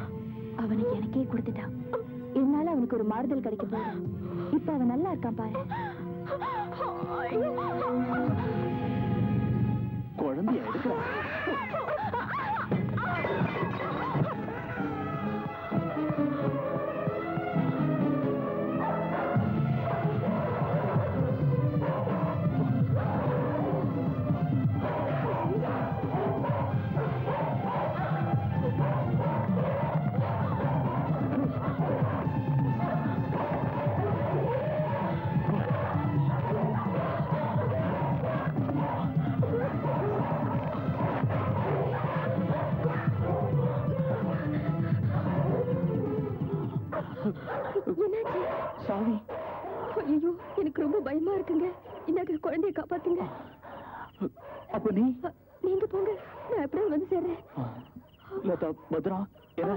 அவனுக்கு எனக்கே கொடுத்துட்டான். என்னால அவனுக்கு ஒரு மாறுதல் கிடைக்க போகுது. இப்ப அவன் நல்லா இருக்கான் பாரு. குழந்தைய எடுக்கிறான். என்னாச்சு? சாமி, ஐயோ எனக்கு ரொம்ப பயமா இருக்குங்க. இந்த குழந்தைய காப்பாத்துங்க. அப்ப நீ? நீங்க போங்க, நான் எப்படியும் வந்து சேர்றேன். லதா, பத்ரா, என்ன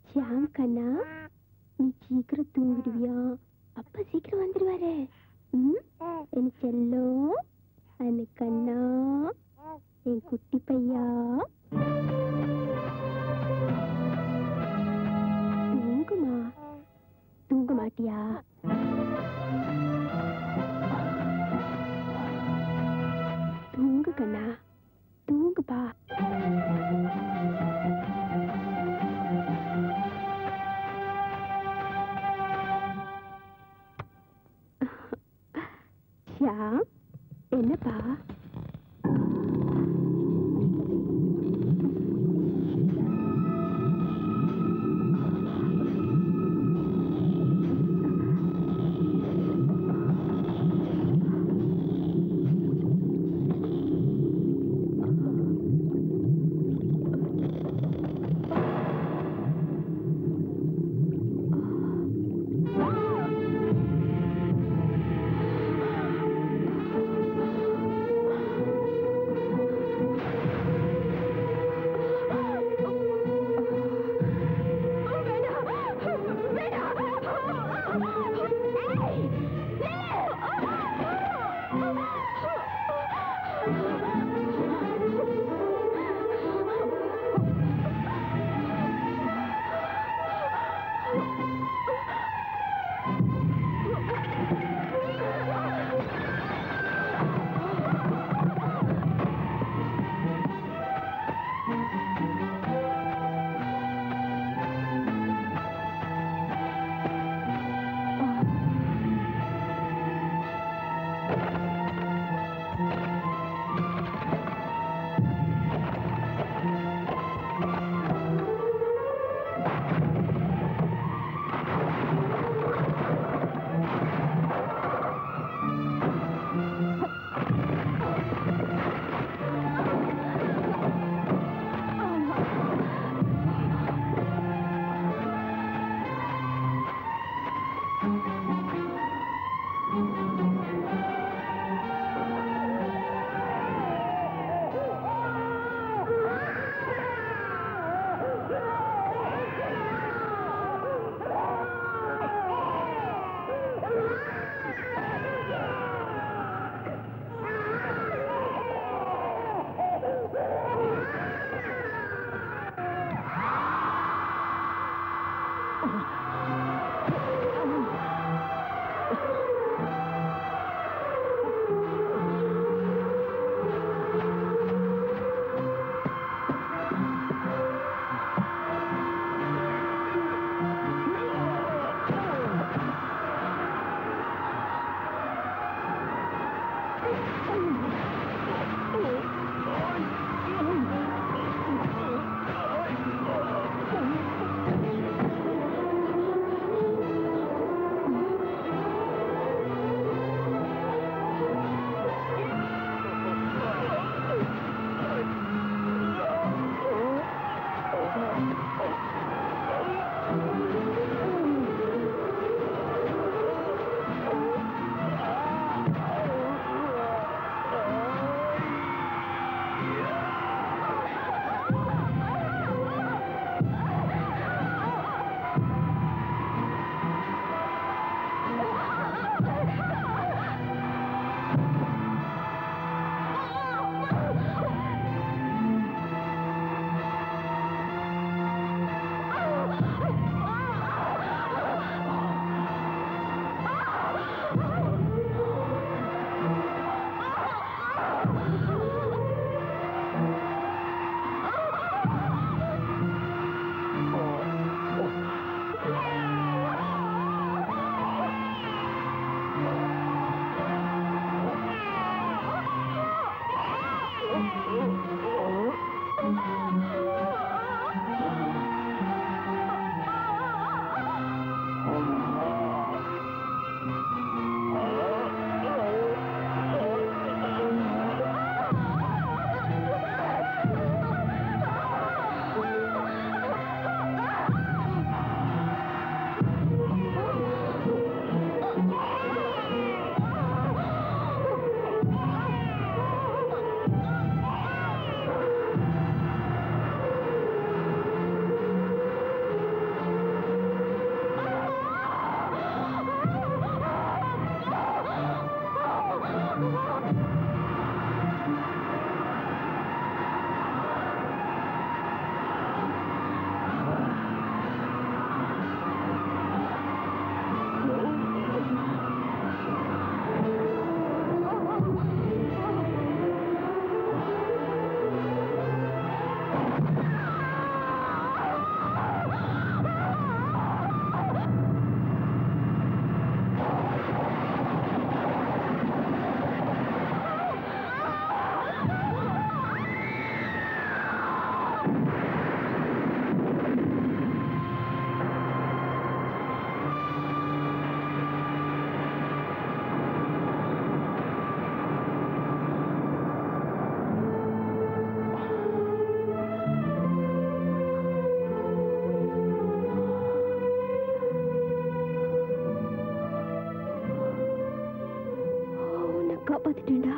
ஷியாம் கண்ணா, நீ சீக்கிரம் தூங்கிடுவியா? அப்பா சீக்கிரம் வந்துடுவாரு. என் செல்லம், அன்னை கண்ணா, என் குட்டி பையா, தூங்குமா? தூங்க மாட்டியா? தூங்கு கண்ணா, தூங்குப்பா. ஷியாம், என்னப்பா? காப்பாத்திட்டேன்டா.